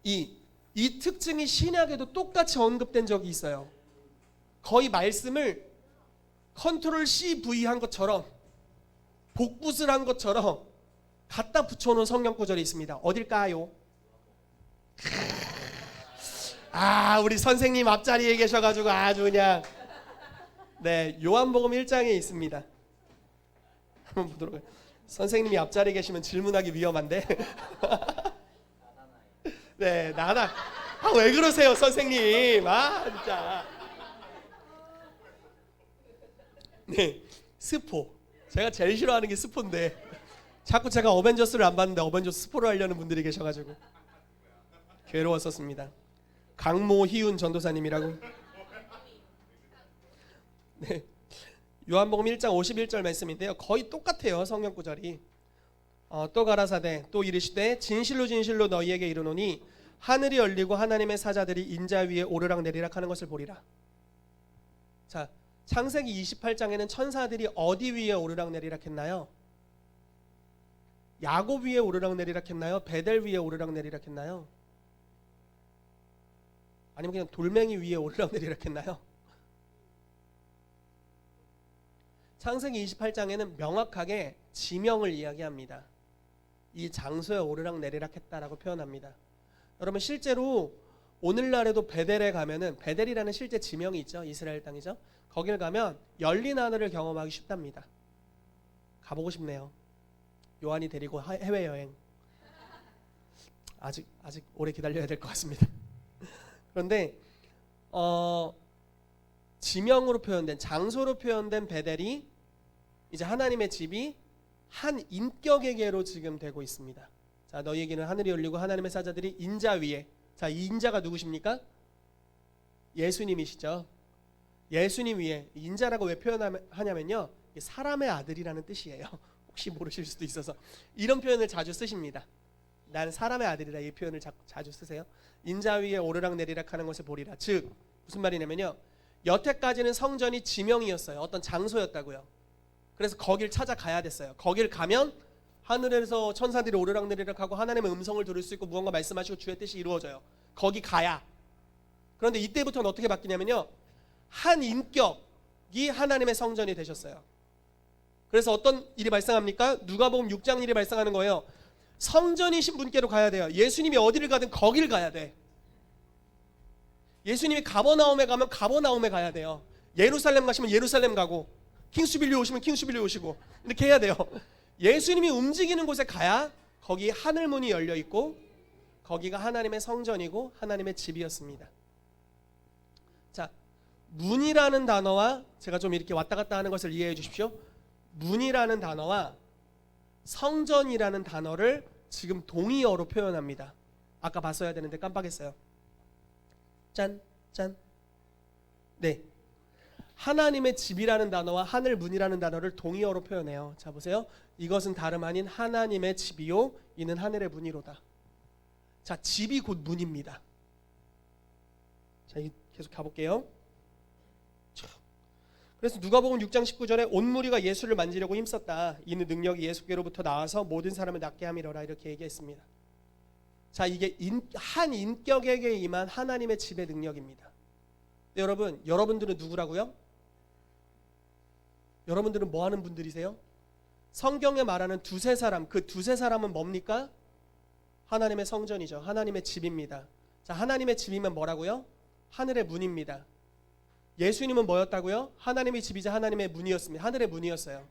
이 특징이 신약에도 똑같이 언급된 적이 있어요. 거의 말씀을 컨트롤 CV 한 것처럼 복붙을 한 것처럼 갖다 붙여놓은 성경 구절이 있습니다. 어딜까요? 우리 선생님 앞자리에 계셔가지고 아주 그냥 요한복음 1장에 있습니다. 한번 보도록 해요. 선생님이 앞자리에 계시면 질문하기 위험한데 나나 왜 그러세요 선생님? 진짜. 스포. 제가 제일 싫어하는 게 스포인데 자꾸 제가 어벤져스를 안 봤는데 어벤져스 스포를 하려는 분들이 계셔가지고 괴로웠었습니다. 강모 희윤 전도사님이라고. 요한복음 1장 51절 말씀인데요. 거의 똑같아요. 성경 구절이. 또 가라사대 또 이르시되 진실로 진실로 너희에게 이르노니 하늘이 열리고 하나님의 사자들이 인자 위에 오르락내리락 하는 것을 보리라. 자, 창세기 28장에는 천사들이 어디 위에 오르락내리락 했나요? 야곱 위에 오르락내리락 했나요? 베델 위에 오르락내리락 했나요? 아니면 그냥 돌멩이 위에 오르락내리락 했나요? 창세기 28장에는 명확하게 지명을 이야기합니다. 이 장소에 오르락내리락 했다라고 표현합니다. 여러분 실제로 오늘날에도 베델에 가면은 베델이라는 실제 지명이 있죠. 이스라엘 땅이죠. 거길 가면 열린 하늘을 경험하기 쉽답니다. 가보고 싶네요. 요한이 데리고 해외여행. 아직 오래 기다려야 될 것 같습니다. 그런데 지명으로 표현된 장소로 표현된 베델이 이제 하나님의 집이 한 인격에게로 지금 되고 있습니다. 자, 너희에게는 하늘이 열리고 하나님의 사자들이 인자 위에. 자, 이 인자가 누구십니까? 예수님이시죠. 예수님 위에. 인자라고 왜 표현하냐면요, 사람의 아들이라는 뜻이에요. 혹시 모르실 수도 있어서 이런 표현을 자주 쓰십니다. 난 사람의 아들이다, 이 표현을 자주 쓰세요. 인자 위에 오르락 내리락 하는 것을 보리라. 즉 무슨 말이냐면요, 여태까지는 성전이 지명이었어요. 어떤 장소였다고요. 그래서 거길 찾아가야 됐어요. 거길 가면 하늘에서 천사들이 오르락 내리락 하고 하나님의 음성을 들을 수 있고 무언가 말씀하시고 주의 뜻이 이루어져요. 거기 가야. 그런데 이때부터는 어떻게 바뀌냐면요, 한 인격이 하나님의 성전이 되셨어요. 그래서 어떤 일이 발생합니까? 누가복음 6장 일이 발생하는 거예요. 성전이신 분께로 가야 돼요. 예수님이 어디를 가든 거길 가야 돼. 예수님이 가버나움에 가면 가버나움에 가야 돼요. 예루살렘 가시면 예루살렘 가고, 킹스빌리 오시면 킹스빌리 오시고, 이렇게 해야 돼요. 예수님이 움직이는 곳에 가야 거기 하늘문이 열려 있고 거기가 하나님의 성전이고 하나님의 집이었습니다. 자, 문이라는 단어와, 제가 좀 이렇게 왔다 갔다 하는 것을 이해해 주십시오. 문이라는 단어와 성전이라는 단어를 지금 동의어로 표현합니다. 아까 봤어야 되는데 깜빡했어요. 짠, 짠. 네, 하나님의 집이라는 단어와 하늘 문이라는 단어를 동의어로 표현해요. 자, 보세요. 이것은 다름 아닌 하나님의 집이요 이는 하늘의 문이로다. 자, 집이 곧 문입니다. 자, 계속 가볼게요. 그래서 누가복음 6장 19절에 온 무리가 예수를 만지려고 힘썼다. 이는 능력이 예수께로부터 나와서 모든 사람을 낫게 함이로라, 이렇게 얘기했습니다. 자, 이게 한 인격에게 임한 하나님의 집의 능력입니다. 여러분, 여러분들은 누구라고요? 여러분들은 뭐 하는 분들이세요? 성경에 말하는 두세 사람, 그 두세 사람은 뭡니까? 하나님의 성전이죠. 하나님의 집입니다. 자, 하나님의 집이면 뭐라고요? 하늘의 문입니다. 예수님은 뭐였다고요? 하나님의 집이자 하나님의 문이었습니다. 하늘의 문이었어요.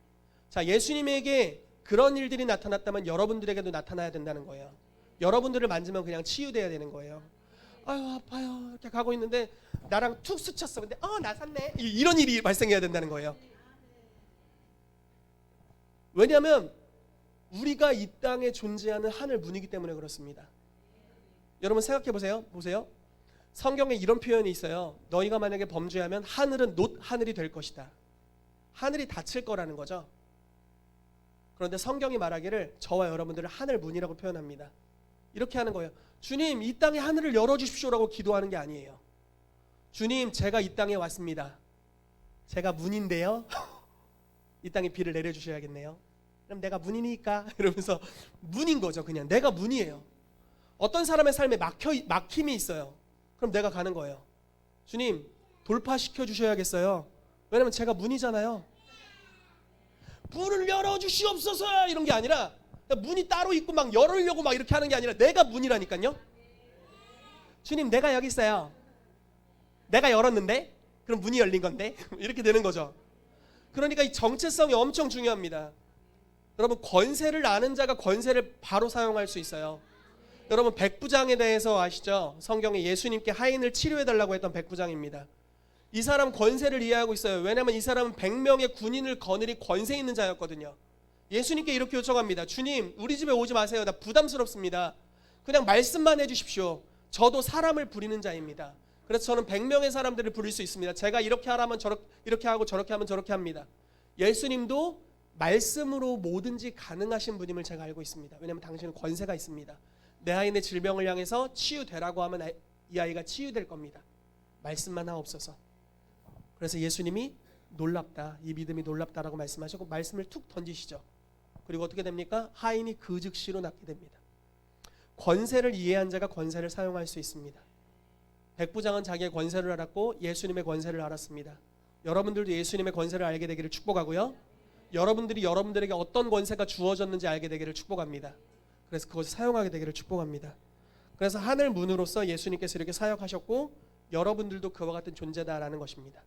자, 예수님에게 그런 일들이 나타났다면 여러분들에게도 나타나야 된다는 거예요. 여러분들을 만지면 그냥 치유돼야 되는 거예요. 아유, 아파요, 이렇게 가고 있는데 나랑 툭 스쳤어. 근데 나 샀네, 이런 일이 발생해야 된다는 거예요. 왜냐하면 우리가 이 땅에 존재하는 하늘 문이기 때문에 그렇습니다. 여러분 생각해 보세요. 성경에 이런 표현이 있어요. 너희가 만약에 범죄하면 하늘은 놋 하늘이 될 것이다. 하늘이 닫힐 거라는 거죠. 그런데 성경이 말하기를 저와 여러분들을 하늘 문이라고 표현합니다. 이렇게 하는 거예요. 주님, 이 땅에 하늘을 열어주십시오라고 기도하는 게 아니에요. 주님, 제가 이 땅에 왔습니다. 제가 문인데요. 이 땅에 비를 내려주셔야겠네요. 그럼 내가 문이니까 이러면서 문인 거죠. 그냥 내가 문이에요. 어떤 사람의 삶에 막힘이 있어요. 그럼 내가 가는 거예요. 주님, 돌파시켜 주셔야겠어요. 왜냐면 제가 문이잖아요. 문을 열어주시옵소서 이런 게 아니라, 문이 따로 있고 막 열으려고 막 이렇게 하는 게 아니라 내가 문이라니까요. 주님, 내가 여기 있어요. 내가 열었는데 그럼 문이 열린 건데 이렇게 되는 거죠. 그러니까 이 정체성이 엄청 중요합니다. 여러분, 권세를 아는 자가 권세를 바로 사용할 수 있어요. 여러분, 백부장에 대해서 아시죠? 성경에 예수님께 하인을 치료해달라고 했던 백부장입니다. 이 사람 권세를 이해하고 있어요. 왜냐하면 이 사람은 100명의 군인을 거느릴 권세 있는 자였거든요. 예수님께 이렇게 요청합니다. 주님, 우리 집에 오지 마세요. 나 부담스럽습니다. 그냥 말씀만 해주십시오. 저도 사람을 부리는 자입니다. 그래서 저는 100명의 사람들을 부릴 수 있습니다. 제가 이렇게 하라면 이렇게 하고 저렇게 하면 저렇게 합니다. 예수님도 말씀으로 뭐든지 가능하신 분임을 제가 알고 있습니다. 왜냐하면 당신은 권세가 있습니다. 내 아이의 질병을 향해서 치유되라고 하면 이 아이가 치유될 겁니다. 말씀만 하옵소서. 그래서 예수님이 놀랍다, 이 믿음이 놀랍다라고 말씀하시고 말씀을 툭 던지시죠. 그리고 어떻게 됩니까? 하인이 그 즉시로 낫게 됩니다. 권세를 이해한 자가 권세를 사용할 수 있습니다. 백부장은 자기의 권세를 알았고 예수님의 권세를 알았습니다. 여러분들도 예수님의 권세를 알게 되기를 축복하고요. 여러분들이 여러분들에게 어떤 권세가 주어졌는지 알게 되기를 축복합니다. 그래서 그것을 사용하게 되기를 축복합니다. 그래서 하늘 문으로서 예수님께서 이렇게 사역하셨고 여러분들도 그와 같은 존재다라는 것입니다.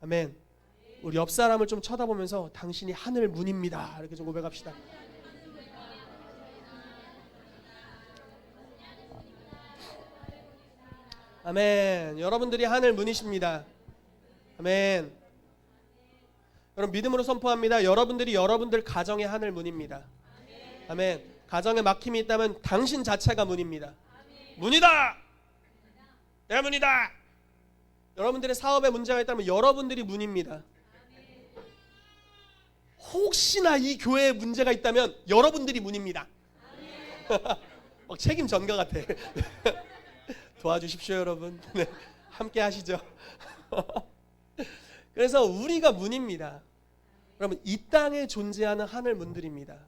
아멘. 우리 옆 사람을 좀 쳐다보면서 당신이 하늘 문입니다, 이렇게 좀 고백합시다. 아멘. 여러분들이 하늘 문이십니다. 아멘. 여러분 믿음으로 선포합니다. 여러분들이 여러분들 가정의 하늘 문입니다. 아멘. 가정에 막힘이 있다면 당신 자체가 문입니다. 문이다. 내가 문이다. 여러분들의 사업에 문제가 있다면 여러분들이 문입니다. 혹시나 이 교회에 문제가 있다면 여러분들이 문입니다. 책임 전가 같아. 도와주십시오 여러분. 네, 함께 하시죠. 그래서 우리가 문입니다. 여러분 이 땅에 존재하는 하늘 문들입니다.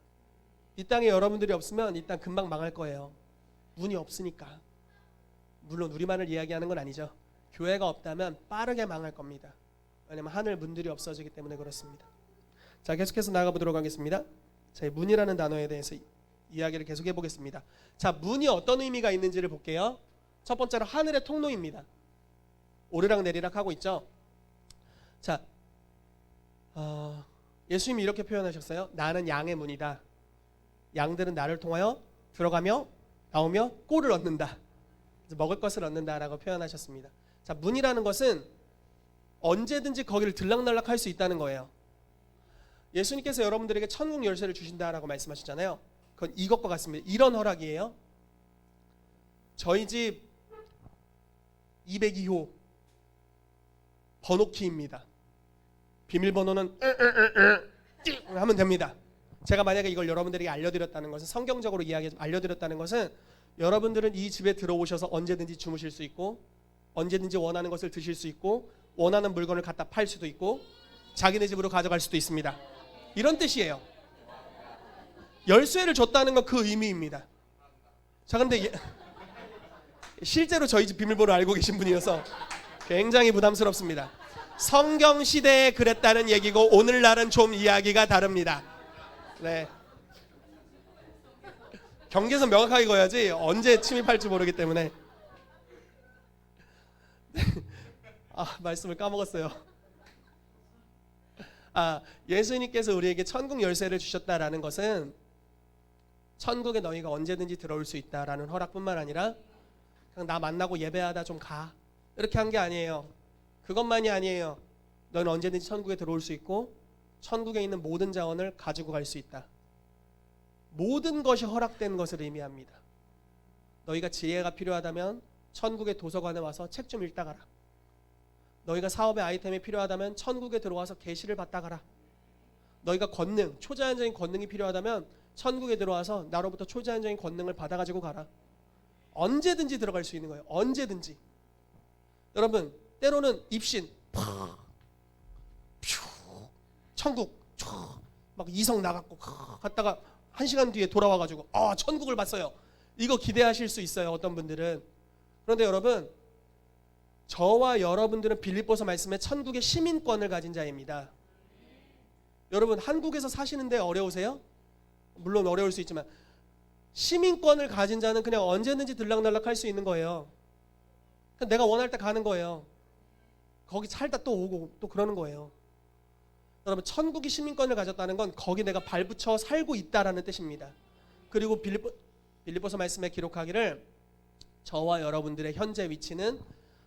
이 땅에 여러분들이 없으면 이 땅 금방 망할 거예요. 문이 없으니까. 물론 우리만을 이야기하는 건 아니죠. 교회가 없다면 빠르게 망할 겁니다. 왜냐하면 하늘 문들이 없어지기 때문에 그렇습니다. 자, 계속해서 나가보도록 하겠습니다. 자, 문이라는 단어에 대해서 이야기를 계속해 보겠습니다. 자, 문이 어떤 의미가 있는지를 볼게요. 첫 번째로 하늘의 통로입니다. 오르락 내리락 하고 있죠. 자, 예수님이 이렇게 표현하셨어요. 나는 양의 문이다. 양들은 나를 통하여 들어가며 나오며 꼴을 얻는다. 먹을 것을 얻는다라고 표현하셨습니다. 자, 문이라는 것은 언제든지 거기를 들락날락 할 수 있다는 거예요. 예수님께서 여러분들에게 천국 열쇠를 주신다라고 말씀하셨잖아요. 그건 이것과 같습니다. 이런 허락이에요. 저희 집 202호 번호키입니다. 비밀번호는 하면 됩니다. 제가 만약에 이걸 여러분들에게 알려드렸다는 것은, 성경적으로 알려드렸다는 것은 여러분들은 이 집에 들어오셔서 언제든지 주무실 수 있고, 언제든지 원하는 것을 드실 수 있고, 원하는 물건을 갖다 팔 수도 있고, 자기네 집으로 가져갈 수도 있습니다. 이런 뜻이에요. 열쇠를 줬다는 건 그 의미입니다. 자, 그런데 실제로 저희 집 비밀번호 알고 계신 분이어서 굉장히 부담스럽습니다. 성경 시대에 그랬다는 얘기고 오늘날은 좀 이야기가 다릅니다. 네. 경계선 명확하게 그어야지 언제 침입할지 모르기 때문에. 말씀을 까먹었어요. 예수님께서 우리에게 천국 열쇠를 주셨다라는 것은 천국에 너희가 언제든지 들어올 수 있다라는 허락뿐만 아니라 그냥 나 만나고 예배하다 좀 가, 이렇게 한 게 아니에요. 그것만이 아니에요. 너는 언제든지 천국에 들어올 수 있고 천국에 있는 모든 자원을 가지고 갈 수 있다. 모든 것이 허락된 것을 의미합니다. 너희가 지혜가 필요하다면 천국의 도서관에 와서 책 좀 읽다 가라. 너희가 사업의 아이템이 필요하다면 천국에 들어와서 계시를 받다 가라. 너희가 권능, 초자연적인 권능이 필요하다면 천국에 들어와서 나로부터 초자연적인 권능을 받아가지고 가라. 언제든지 들어갈 수 있는 거예요. 언제든지. 여러분 때로는 입신 천국 막 이성 나갔고 갔다가 1시간 뒤에 돌아와가지고 천국을 봤어요. 이거 기대하실 수 있어요. 어떤 분들은. 그런데 여러분, 저와 여러분들은 빌립보서 말씀에 천국의 시민권을 가진 자입니다. 여러분 한국에서 사시는데 어려우세요? 물론 어려울 수 있지만 시민권을 가진 자는 그냥 언제든지 들락날락 할 수 있는 거예요. 내가 원할 때 가는 거예요. 거기 살다 또 오고 또 그러는 거예요. 여러분 천국이 시민권을 가졌다는 건 거기 내가 발붙여 살고 있다라는 뜻입니다. 그리고 빌립보서 말씀에 기록하기를 저와 여러분들의 현재 위치는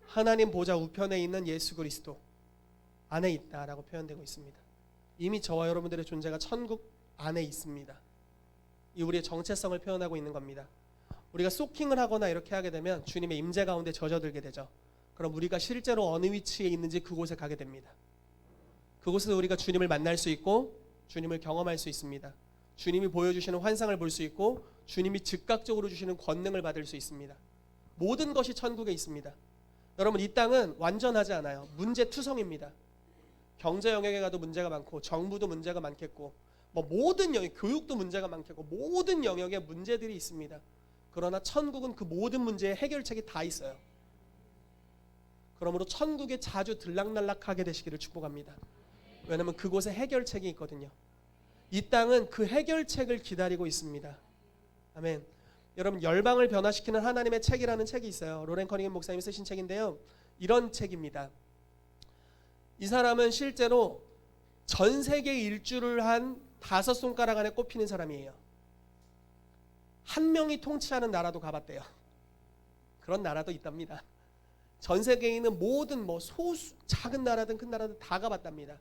하나님 보좌 우편에 있는 예수 그리스도 안에 있다라고 표현되고 있습니다. 이미 저와 여러분들의 존재가 천국 안에 있습니다. 이 우리의 정체성을 표현하고 있는 겁니다. 우리가 소킹을 하거나 이렇게 하게 되면 주님의 임재 가운데 젖어들게 되죠. 그럼 우리가 실제로 어느 위치에 있는지 그곳에 가게 됩니다. 그곳에서 우리가 주님을 만날 수 있고 주님을 경험할 수 있습니다. 주님이 보여주시는 환상을 볼 수 있고 주님이 즉각적으로 주시는 권능을 받을 수 있습니다. 모든 것이 천국에 있습니다. 여러분 이 땅은 완전하지 않아요. 문제투성입니다. 경제 영역에 가도 문제가 많고 정부도 문제가 많겠고 모든 영역, 교육도 문제가 많겠고 모든 영역에 문제들이 있습니다. 그러나 천국은 그 모든 문제의 해결책이 다 있어요. 그러므로 천국에 자주 들락날락하게 되시기를 축복합니다. 왜냐하면 그곳에 해결책이 있거든요. 이 땅은 그 해결책을 기다리고 있습니다. 아멘. 여러분 열방을 변화시키는 하나님의 책이라는 책이 있어요. 로렌 커닝햄 목사님이 쓰신 책인데요. 이런 책입니다. 이 사람은 실제로 전 세계 일주를 한 5손가락 안에 꼽히는 사람이에요. 한 명이 통치하는 나라도 가봤대요. 그런 나라도 있답니다. 전 세계에 있는 모든 작은 나라든 큰 나라든 다 가봤답니다.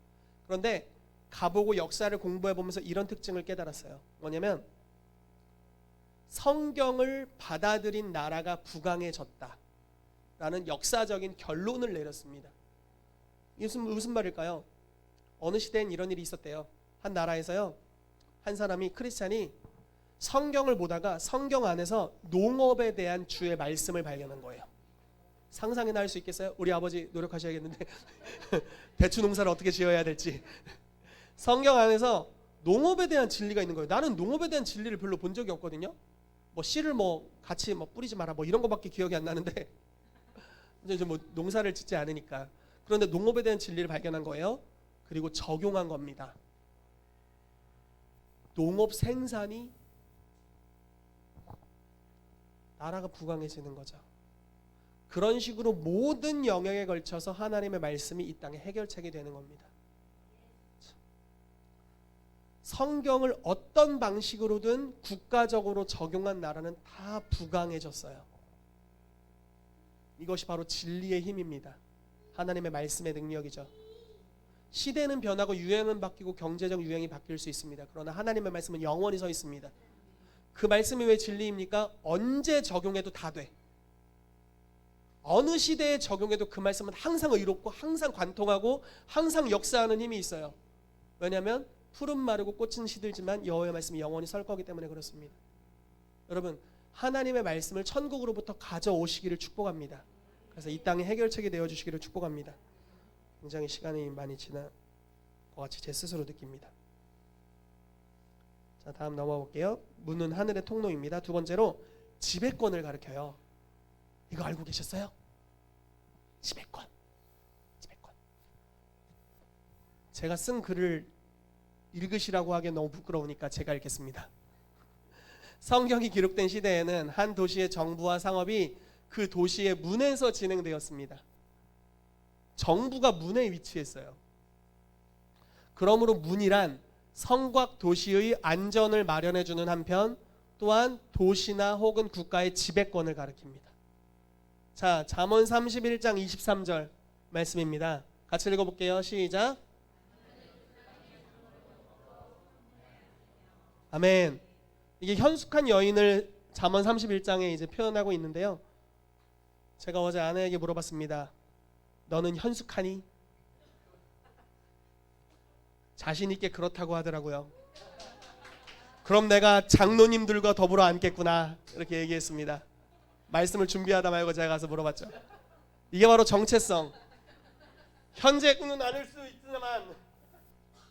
그런데 가보고 역사를 공부해보면서 이런 특징을 깨달았어요. 뭐냐면 성경을 받아들인 나라가 부강해졌다라는 역사적인 결론을 내렸습니다. 이게 무슨 말일까요? 어느 시대엔 이런 일이 있었대요. 한 나라에서요, 한 사람이, 크리스찬이 성경을 보다가 성경 안에서 농업에 대한 주의 말씀을 발견한 거예요. 상상이나 할 수 있겠어요? 우리 아버지 노력하셔야겠는데 배추 농사를 어떻게 지어야 될지. 성경 안에서 농업에 대한 진리가 있는 거예요. 나는 농업에 대한 진리를 별로 본 적이 없거든요. 뭐 씨를 뭐 같이 뭐 뿌리지 마라 뭐 이런 거밖에 기억이 안 나는데 이제 뭐 농사를 짓지 않으니까. 그런데 농업에 대한 진리를 발견한 거예요. 그리고 적용한 겁니다. 농업 생산이 나라가 부강해지는 거죠. 그런 식으로 모든 영역에 걸쳐서 하나님의 말씀이 이 땅에 해결책이 되는 겁니다. 성경을 어떤 방식으로든 국가적으로 적용한 나라는 다 부강해졌어요. 이것이 바로 진리의 힘입니다. 하나님의 말씀의 능력이죠. 시대는 변하고 유행은 바뀌고 경제적 유행이 바뀔 수 있습니다. 그러나 하나님의 말씀은 영원히 서 있습니다. 그 말씀이 왜 진리입니까? 언제 적용해도 다 돼. 어느 시대에 적용해도 그 말씀은 항상 의롭고 항상 관통하고 항상 역사하는 힘이 있어요. 왜냐하면 풀은 마르고 꽃은 시들지만 여호와의 말씀이 영원히 설 거기 때문에 그렇습니다. 여러분, 하나님의 말씀을 천국으로부터 가져오시기를 축복합니다. 그래서 이 땅에 해결책이 되어주시기를 축복합니다. 굉장히 시간이 많이 지난 것 같이 제 스스로 느낍니다. 자, 다음 넘어가 볼게요. 문은 하늘의 통로입니다. 두 번째로 지배권을 가리켜요. 이거 알고 계셨어요? 지배권. 제가 쓴 글을 읽으시라고 하기엔 너무 부끄러우니까 제가 읽겠습니다. 성경이 기록된 시대에는 한 도시의 정부와 상업이 그 도시의 문에서 진행되었습니다. 정부가 문에 위치했어요. 그러므로 문이란 성곽 도시의 안전을 마련해주는 한편 또한 도시나 혹은 국가의 지배권을 가리킵니다. 자, 잠언 31장 23절 말씀입니다. 같이 읽어볼게요. 시작. 아멘. 이게 현숙한 여인을 잠언 31장에 이제 표현하고 있는데요. 제가 어제 아내에게 물어봤습니다. 너는 현숙하니? 자신 있게 그렇다고 하더라고요. 그럼 내가 장로님들과 더불어 앉겠구나 이렇게 얘기했습니다. 말씀을 준비하다 말고 제가 가서 물어봤죠. 이게 바로 정체성. 현재는 아닐 수 있지만,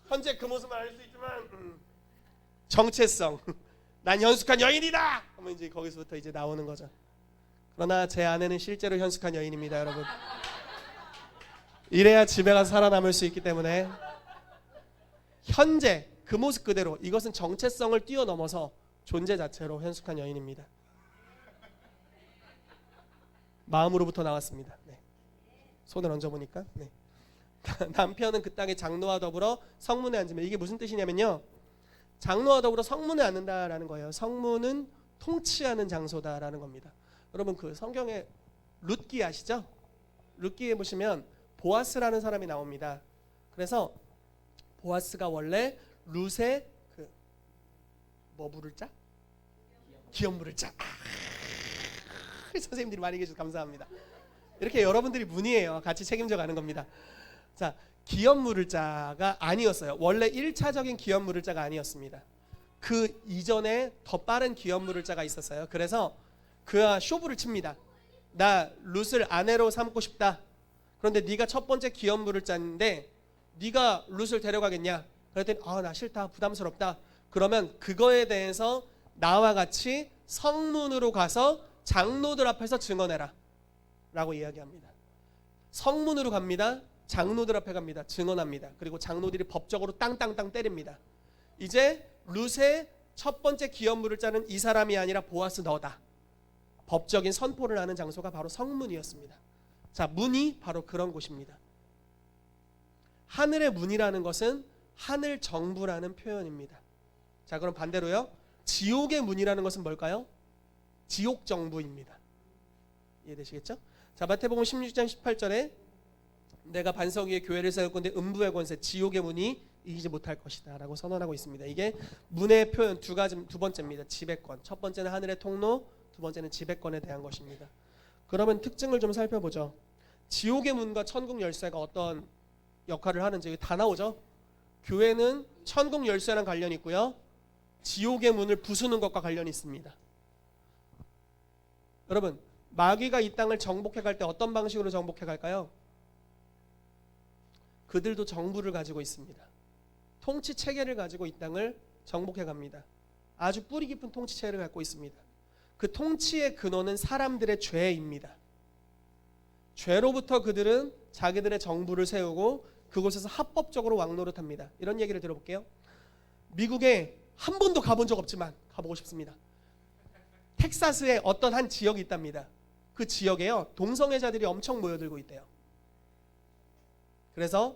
현재 그 모습은 아닐 수 있지만 정체성. 난 현숙한 여인이다. 그러면 이제 거기서부터 이제 나오는 거죠. 그러나 제 아내는 실제로 현숙한 여인입니다, 여러분. 이래야 집에 가서 살아남을 수 있기 때문에 현재 그 모습 그대로, 이것은 정체성을 뛰어넘어서 존재 자체로 현숙한 여인입니다. 마음으로부터 나왔습니다. 네. 손을 얹어보니까 네. 남편은 그 땅의 장로와 더불어 성문에 앉으면, 이게 무슨 뜻이냐면요, 장로와 더불어 성문에 앉는다라는 거예요. 성문은 통치하는 장소다라는 겁니다. 여러분, 그 성경에 룻기 아시죠? 룻기에 보시면 보아스라는 사람이 나옵니다. 그래서 보아스가 원래 룻의 그 뭐 물을 짜? 기업 물을 짜. 선생님들이 많이 계셔서 감사합니다. 이렇게 여러분들이 문의해요. 같이 책임져 가는 겁니다. 자, 기업 물을 자가 아니었어요. 원래 1차적인 기업 물을 자가 아니었습니다. 그 이전에 더 빠른 기업 물을 자가 있었어요. 그래서 그가 쇼부를 칩니다. 나 룻을 아내로 삼고 싶다. 그런데 네가 첫 번째 기업 물을 자인데 네가 룻을 데려가겠냐? 그랬더니 나 싫다, 부담스럽다. 그러면 그거에 대해서 나와 같이 성문으로 가서 장로들 앞에서 증언해라 라고 이야기합니다. 성문으로 갑니다. 장로들 앞에 갑니다. 증언합니다. 그리고 장로들이 법적으로 땅땅땅 때립니다. 이제 룻의 첫 번째 기업 물을 자는 이 사람이 아니라 보아스 너다. 법적인 선포를 하는 장소가 바로 성문이었습니다. 자, 문이 바로 그런 곳입니다. 하늘의 문이라는 것은 하늘 정부라는 표현입니다. 자, 그럼 반대로요, 지옥의 문이라는 것은 뭘까요? 지옥 정부입니다. 이해되시겠죠? 자, 마태복음 16장 18절에 내가 반석 위에 교회를 세울 건데 음부의 권세, 지옥의 문이 이기지 못할 것이다 라고 선언하고 있습니다. 이게 문의 표현 두 번째입니다. 지배권. 첫 번째는 하늘의 통로, 두 번째는 지배권에 대한 것입니다. 그러면 특징을 좀 살펴보죠. 지옥의 문과 천국 열쇠가 어떤 역할을 하는지 다 나오죠. 교회는 천국 열쇠랑 관련이 있고요, 지옥의 문을 부수는 것과 관련이 있습니다. 여러분, 마귀가 이 땅을 정복해 갈 때 어떤 방식으로 정복해 갈까요? 그들도 정부를 가지고 있습니다. 통치 체계를 가지고 이 땅을 정복해 갑니다. 아주 뿌리 깊은 통치 체계를 갖고 있습니다. 그 통치의 근원은 사람들의 죄입니다. 죄로부터 그들은 자기들의 정부를 세우고 그곳에서 합법적으로 왕노릇합니다. 이런 얘기를 들어볼게요. 미국에 한 번도 가본 적 없지만 가보고 싶습니다. 텍사스에 어떤 한 지역이 있답니다. 그 지역에요, 동성애자들이 엄청 모여들고 있대요. 그래서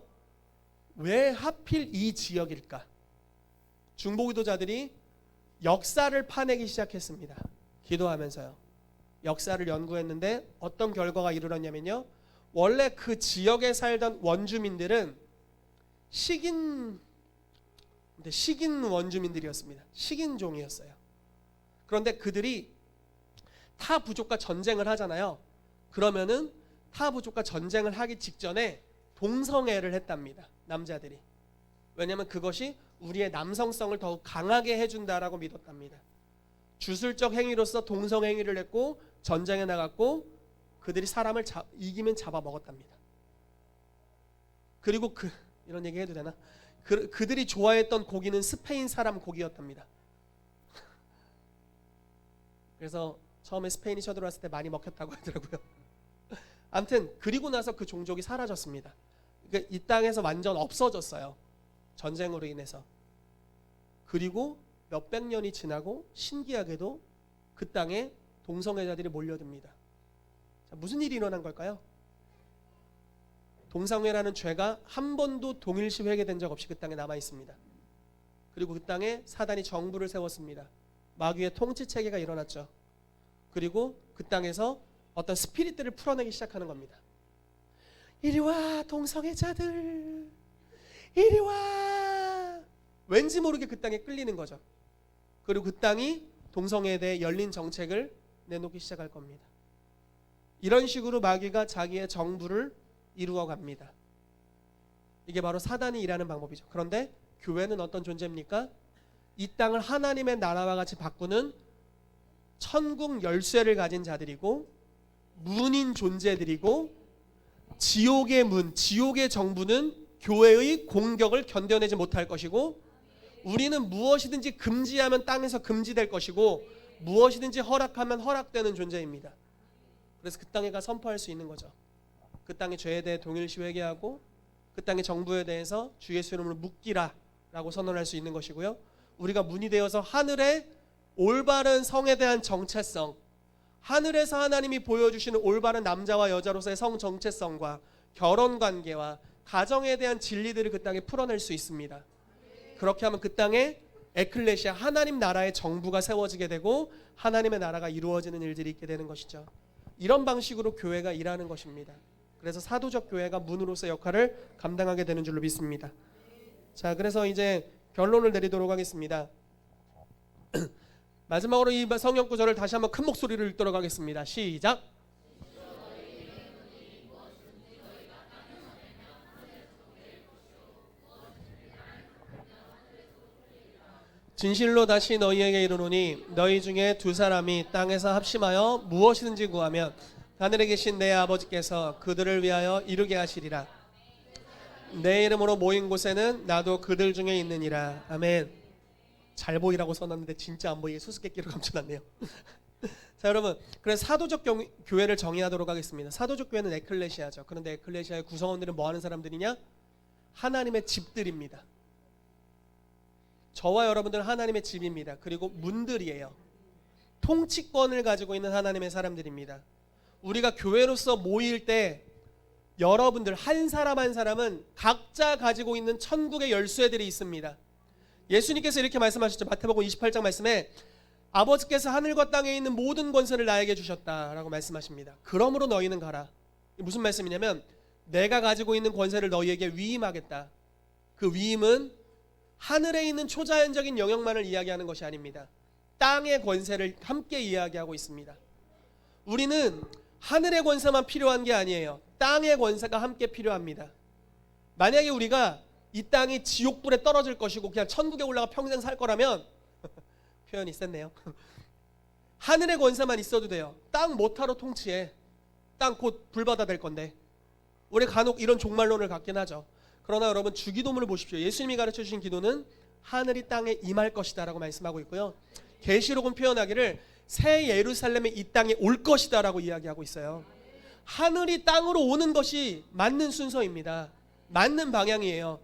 왜 하필 이 지역일까? 중보기도자들이 역사를 파내기 시작했습니다. 기도하면서요. 역사를 연구했는데 어떤 결과가 이르렀냐면요, 원래 그 지역에 살던 원주민들은 식인 원주민들이었습니다. 식인종이었어요. 그런데 그들이 타 부족과 전쟁을 하잖아요. 그러면은 타 부족과 전쟁을 하기 직전에 동성애를 했답니다. 남자들이. 왜냐하면 그것이 우리의 남성성을 더욱 강하게 해준다라고 믿었답니다. 주술적 행위로서 동성행위를 했고 전쟁에 나갔고 그들이 사람을 이기면 잡아먹었답니다. 그리고 이런 얘기 해도 되나? 그들이 좋아했던 고기는 스페인 사람 고기였답니다. 그래서 처음에 스페인이 쳐들어왔을 때 많이 먹혔다고 하더라고요. 아무튼 그리고 나서 그 종족이 사라졌습니다. 그러니까 이 땅에서 완전 없어졌어요. 전쟁으로 인해서. 그리고 몇백 년이 지나고 신기하게도 그 땅에 동성애자들이 몰려듭니다. 자, 무슨 일이 일어난 걸까요? 동성애라는 죄가 한 번도 동일시 회개된 적 없이 그 땅에 남아 있습니다. 그리고 그 땅에 사단이 정부를 세웠습니다. 마귀의 통치 체계가 일어났죠. 그리고 그 땅에서 어떤 스피릿들을 풀어내기 시작하는 겁니다. 이리 와 동성애자들, 이리 와. 왠지 모르게 그 땅에 끌리는 거죠. 그리고 그 땅이 동성애에 대해 열린 정책을 내놓기 시작할 겁니다. 이런 식으로 마귀가 자기의 정부를 이루어 갑니다. 이게 바로 사단이 일하는 방법이죠. 그런데 교회는 어떤 존재입니까? 이 땅을 하나님의 나라와 같이 바꾸는 천국 열쇠를 가진 자들이고 문인 존재들이고, 지옥의 문, 지옥의 정부는 교회의 공격을 견뎌내지 못할 것이고, 우리는 무엇이든지 금지하면 땅에서 금지될 것이고 무엇이든지 허락하면 허락되는 존재입니다. 그래서 그 땅에 가 선포할 수 있는 거죠. 그 땅의 죄에 대해 동일시 회개하고 그 땅의 정부에 대해서 주 예수 이름으로 묵기라 라고 선언할 수 있는 것이고요. 우리가 문이 되어서 하늘의 올바른 성에 대한 정체성, 하늘에서 하나님이 보여주시는 올바른 남자와 여자로서의 성 정체성과 결혼관계와 가정에 대한 진리들을 그 땅에 풀어낼 수 있습니다. 그렇게 하면 그 땅에 에클레시아, 하나님 나라의 정부가 세워지게 되고 하나님의 나라가 이루어지는 일들이 있게 되는 것이죠. 이런 방식으로 교회가 일하는 것입니다. 그래서 사도적 교회가 문으로서 역할을 감당하게 되는 줄로 믿습니다. 자, 그래서 이제 결론을 내리도록 하겠습니다. 마지막으로 이 성경 구절을 다시 한번 큰 목소리로 읽도록 하겠습니다. 시작. 진실로 다시 너희에게 이르노니 너희 중에 두 사람이 땅에서 합심하여 무엇이든지 구하면 하늘에 계신 내 아버지께서 그들을 위하여 이루게 하시리라. 내 이름으로 모인 곳에는 나도 그들 중에 있느니라. 아멘. 잘 보이라고 써놨는데 진짜 안 보이게 수수께끼로 감춰놨네요. 자, 여러분, 그래서 사도적 교회를 정의하도록 하겠습니다. 사도적 교회는 에클레시아죠. 그런데 에클레시아의 구성원들은 뭐 하는 사람들이냐? 하나님의 집들입니다. 저와 여러분들은 하나님의 집입니다. 그리고 문들이에요. 통치권을 가지고 있는 하나님의 사람들입니다. 우리가 교회로서 모일 때 여러분들 한 사람 한 사람은 각자 가지고 있는 천국의 열쇠들이 있습니다. 예수님께서 이렇게 말씀하셨죠. 마태복음 28장 말씀에 아버지께서 하늘과 땅에 있는 모든 권세를 나에게 주셨다라고 말씀하십니다. 그러므로 너희는 가라. 무슨 말씀이냐면 내가 가지고 있는 권세를 너희에게 위임하겠다. 그 위임은 하늘에 있는 초자연적인 영역만을 이야기하는 것이 아닙니다. 땅의 권세를 함께 이야기하고 있습니다. 우리는 하늘의 권세만 필요한 게 아니에요. 땅의 권세가 함께 필요합니다. 만약에 우리가 이 땅이 지옥불에 떨어질 것이고 그냥 천국에 올라가 평생 살 거라면 표현이 셌네요. 하늘의 권세만 있어도 돼요. 땅 못하러 통치해. 땅 곧 불바다 될 건데. 우리 간혹 이런 종말론을 갖긴 하죠. 그러나 여러분 주기도문을 보십시오. 예수님이 가르쳐 주신 기도는 하늘이 땅에 임할 것이다 라고 말씀하고 있고요. 계시록은 표현하기를 새 예루살렘이 이 땅에 올 것이다 라고 이야기하고 있어요. 하늘이 땅으로 오는 것이 맞는 순서입니다. 맞는 방향이에요.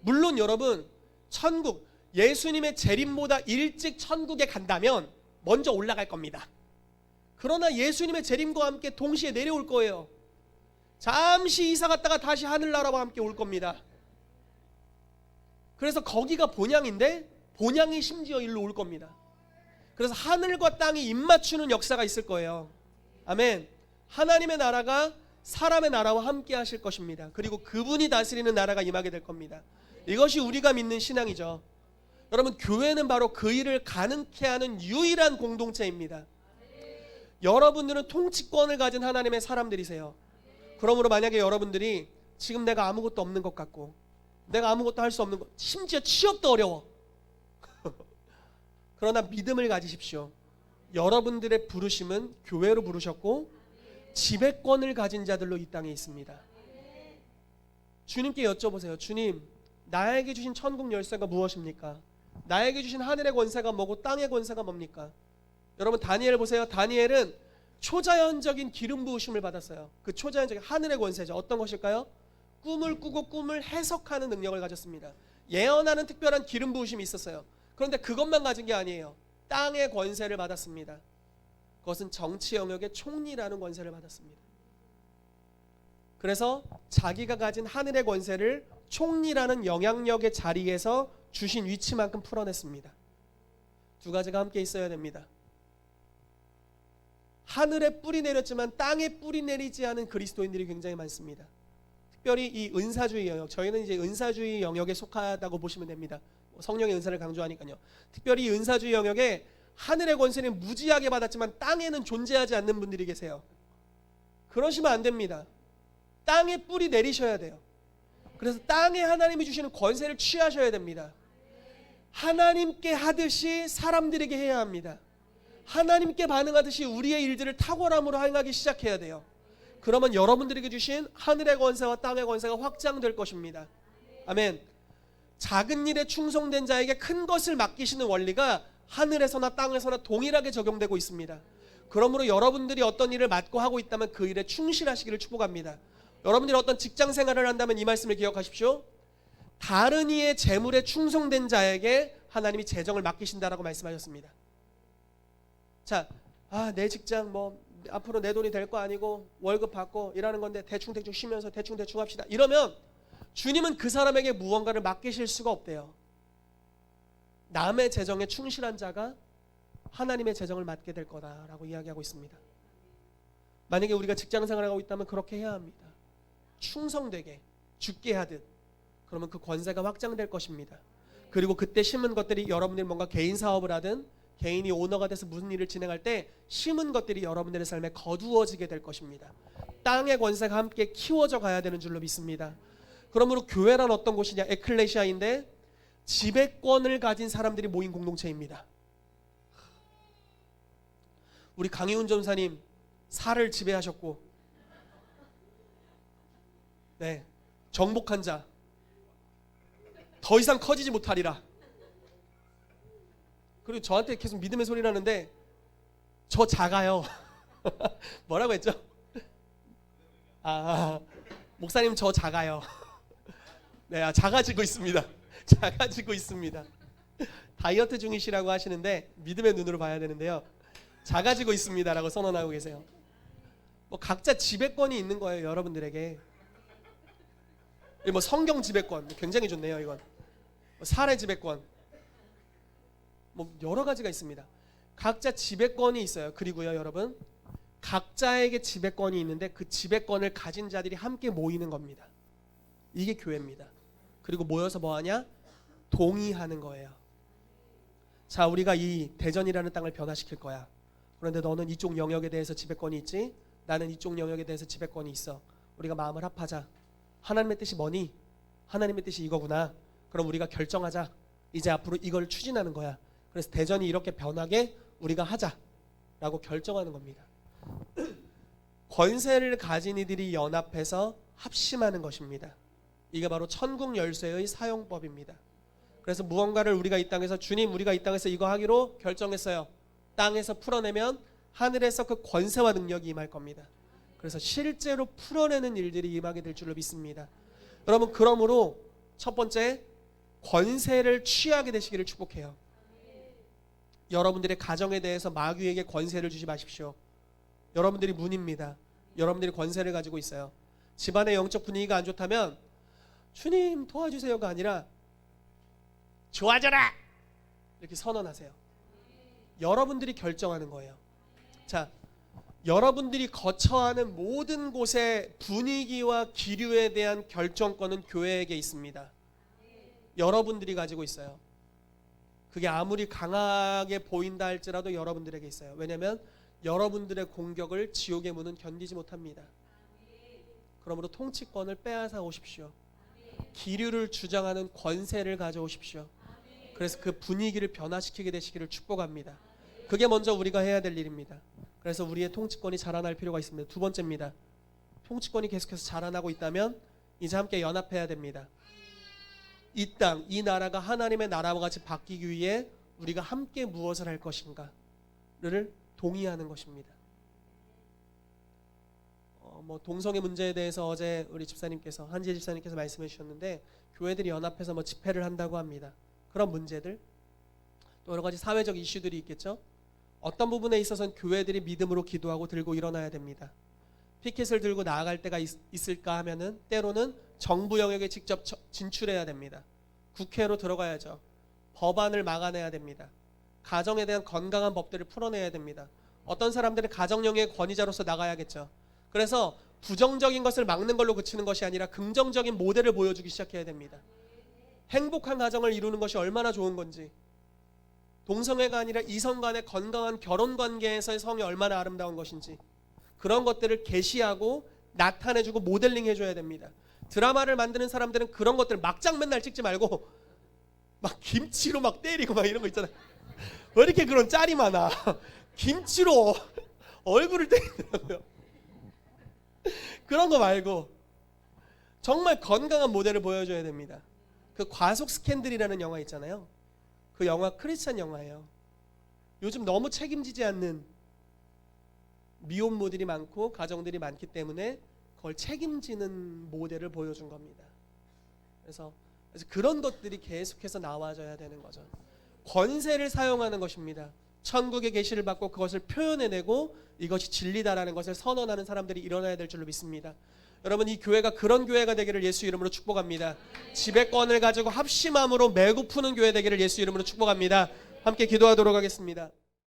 물론 여러분 천국, 예수님의 재림보다 일찍 천국에 간다면 먼저 올라갈 겁니다. 그러나 예수님의 재림과 함께 동시에 내려올 거예요. 잠시 이사 갔다가 다시 하늘나라와 함께 올 겁니다. 그래서 거기가 본향인데 본향이 심지어 일로 올 겁니다. 그래서 하늘과 땅이 입맞추는 역사가 있을 거예요. 아멘. 하나님의 나라가 사람의 나라와 함께 하실 것입니다. 그리고 그분이 다스리는 나라가 임하게 될 겁니다. 이것이 우리가 믿는 신앙이죠. 여러분 교회는 바로 그 일을 가능케 하는 유일한 공동체입니다. 여러분들은 통치권을 가진 하나님의 사람들이세요. 그러므로 만약에 여러분들이 지금 내가 아무것도 없는 것 같고 내가 아무것도 할 수 없는 것, 심지어 취업도 어려워. 그러나 믿음을 가지십시오. 여러분들의 부르심은 교회로 부르셨고 지배권을 가진 자들로 이 땅에 있습니다. 주님께 여쭤보세요. 주님, 나에게 주신 천국 열쇠가 무엇입니까? 나에게 주신 하늘의 권세가 뭐고 땅의 권세가 뭡니까? 여러분 다니엘 보세요. 다니엘은 초자연적인 기름 부으심을 받았어요. 그 초자연적인 하늘의 권세죠. 어떤 것일까요? 꿈을 꾸고 꿈을 해석하는 능력을 가졌습니다. 예언하는 특별한 기름 부으심이 있었어요. 그런데 그것만 가진 게 아니에요. 땅의 권세를 받았습니다. 그것은 정치 영역의 총리라는 권세를 받았습니다. 그래서 자기가 가진 하늘의 권세를 총리라는 영향력의 자리에서 주신 위치만큼 풀어냈습니다. 두 가지가 함께 있어야 됩니다. 하늘에 뿌리 내렸지만 땅에 뿌리 내리지 않은 그리스도인들이 굉장히 많습니다. 특별히 이 은사주의 영역, 저희는 이제 은사주의 영역에 속하다고 보시면 됩니다. 성령의 은사를 강조하니까요. 특별히 이 은사주의 영역에 하늘의 권세는 무지하게 받았지만 땅에는 존재하지 않는 분들이 계세요. 그러시면 안 됩니다. 땅에 뿌리 내리셔야 돼요. 그래서 땅에 하나님이 주시는 권세를 취하셔야 됩니다. 하나님께 하듯이 사람들에게 해야 합니다. 하나님께 반응하듯이 우리의 일들을 탁월함으로 행하기 시작해야 돼요. 그러면 여러분들에게 주신 하늘의 권세와 땅의 권세가 확장될 것입니다. 아멘. 작은 일에 충성된 자에게 큰 것을 맡기시는 원리가 하늘에서나 땅에서나 동일하게 적용되고 있습니다. 그러므로 여러분들이 어떤 일을 맡고 하고 있다면 그 일에 충실하시기를 축복합니다. 여러분들이 어떤 직장 생활을 한다면 이 말씀을 기억하십시오. 다른 이의 재물에 충성된 자에게 하나님이 재정을 맡기신다라고 말씀하셨습니다. 자, 내 직장 앞으로 내 돈이 될 거 아니고 월급 받고 일하는 건데 대충 쉬면서 대충 합시다. 이러면 주님은 그 사람에게 무언가를 맡기실 수가 없대요. 남의 재정에 충실한 자가 하나님의 재정을 맡게 될 거다라고 이야기하고 있습니다. 만약에 우리가 직장 생활을 하고 있다면 그렇게 해야 합니다. 충성되게 죽게 하듯. 그러면 그 권세가 확장될 것입니다. 그리고 그때 심은 것들이 여러분들이 뭔가 개인 사업을 하든 개인이 오너가 돼서 무슨 일을 진행할 때 심은 것들이 여러분들의 삶에 거두어지게 될 것입니다. 땅의 권세가 함께 키워져 가야 되는 줄로 믿습니다. 그러므로 교회란 어떤 곳이냐? 에클레시아인데 지배권을 가진 사람들이 모인 공동체입니다. 우리 강희훈 전사님 사를 지배하셨고, 네, 정복한 자 더 이상 커지지 못하리라. 그리고 저한테 계속 믿음의 소리 나는데 저 작아요. 뭐라고 했죠? 목사님 저 작아요. 네, 작아지고 있습니다. 작아지고 있습니다. 다이어트 중이시라고 하시는데 믿음의 눈으로 봐야 되는데요. 작아지고 있습니다라고 선언하고 계세요. 각자 지배권이 있는 거예요, 여러분들에게. 성경 지배권 굉장히 좋네요. 이건 살의 지배권, 여러 가지가 있습니다. 각자 지배권이 있어요. 그리고요, 여러분, 각자에게 지배권이 있는데 그 지배권을 가진 자들이 함께 모이는 겁니다. 이게 교회입니다. 그리고 모여서 뭐하냐? 동의하는 거예요. 자, 우리가 이 대전이라는 땅을 변화시킬 거야. 그런데 너는 이쪽 영역에 대해서 지배권이 있지, 나는 이쪽 영역에 대해서 지배권이 있어. 우리가 마음을 합하자. 하나님의 뜻이 뭐니? 하나님의 뜻이 이거구나. 그럼 우리가 결정하자. 이제 앞으로 이걸 추진하는 거야. 그래서 대전이 이렇게 변하게 우리가 하자라고 결정하는 겁니다. 권세를 가진 이들이 연합해서 합심하는 것입니다. 이게 바로 천국 열쇠의 사용법입니다. 그래서 무언가를 우리가 이 땅에서, 주님 우리가 이 땅에서 이거 하기로 결정했어요. 땅에서 풀어내면 하늘에서 그 권세와 능력이 임할 겁니다. 그래서 실제로 풀어내는 일들이 임하게 될 줄로 믿습니다. 여러분, 그러므로 첫 번째, 권세를 취하게 되시기를 축복해요. 여러분들의 가정에 대해서 마귀에게 권세를 주지 마십시오. 여러분들이 문입니다. 여러분들이 권세를 가지고 있어요. 집안의 영적 분위기가 안 좋다면 주님 도와주세요가 아니라 좋아져라 이렇게 선언하세요. 여러분들이 결정하는 거예요. 자, 여러분들이 거처하는 모든 곳의 분위기와 기류에 대한 결정권은 교회에게 있습니다. 여러분들이 가지고 있어요. 그게 아무리 강하게 보인다 할지라도 여러분들에게 있어요. 왜냐하면 여러분들의 공격을 지옥의 문은 견디지 못합니다. 그러므로 통치권을 빼앗아 오십시오. 기류를 주장하는 권세를 가져오십시오. 그래서 그 분위기를 변화시키게 되시기를 축복합니다. 그게 먼저 우리가 해야 될 일입니다. 그래서 우리의 통치권이 자라날 필요가 있습니다. 두 번째입니다. 통치권이 계속해서 자라나고 있다면 이제 함께 연합해야 됩니다. 이 땅, 이 나라가 하나님의 나라와 같이 바뀌기 위해 우리가 함께 무엇을 할 것인가를 동의하는 것입니다. 동성애 문제에 대해서 어제 우리 집사님께서, 한지혜 집사님께서 말씀해 주셨는데, 교회들이 연합해서 집회를 한다고 합니다. 그런 문제들, 또 여러 가지 사회적 이슈들이 있겠죠. 어떤 부분에 있어서는 교회들이 믿음으로 기도하고 들고 일어나야 됩니다. 피켓을 들고 나아갈 때가 있을까 하면은 때로는 정부 영역에 직접 진출해야 됩니다. 국회로 들어가야죠. 법안을 막아내야 됩니다. 가정에 대한 건강한 법들을 풀어내야 됩니다. 어떤 사람들은 가정 영역의 권위자로서 나가야겠죠. 그래서 부정적인 것을 막는 걸로 그치는 것이 아니라 긍정적인 모델을 보여주기 시작해야 됩니다. 행복한 가정을 이루는 것이 얼마나 좋은 건지, 동성애가 아니라 이성 간의 건강한 결혼 관계에서의 성이 얼마나 아름다운 것인지, 그런 것들을 계시하고 나타내주고 모델링해줘야 됩니다. 드라마를 만드는 사람들은 그런 것들을 막장 맨날 찍지 말고 막 김치로 막 때리고 막 이런 거 있잖아요. 왜 이렇게 그런 짤이 많아? 김치로 얼굴을 때리더라고요. 그런 거 말고 정말 건강한 모델을 보여줘야 됩니다. 그 과속 스캔들이라는 영화 있잖아요. 그 영화 크리스찬 영화예요. 요즘 너무 책임지지 않는 미혼모들이 많고 가정들이 많기 때문에 그걸 책임지는 모델을 보여준 겁니다. 그래서 그런 것들이 계속해서 나와줘야 되는 거죠. 권세를 사용하는 것입니다. 천국의 계시를 받고 그것을 표현해내고 이것이 진리다라는 것을 선언하는 사람들이 일어나야 될 줄로 믿습니다. 여러분, 이 교회가 그런 교회가 되기를 예수 이름으로 축복합니다. 지배권을 가지고 합심함으로 매고 푸는 교회 되기를 예수 이름으로 축복합니다. 함께 기도하도록 하겠습니다.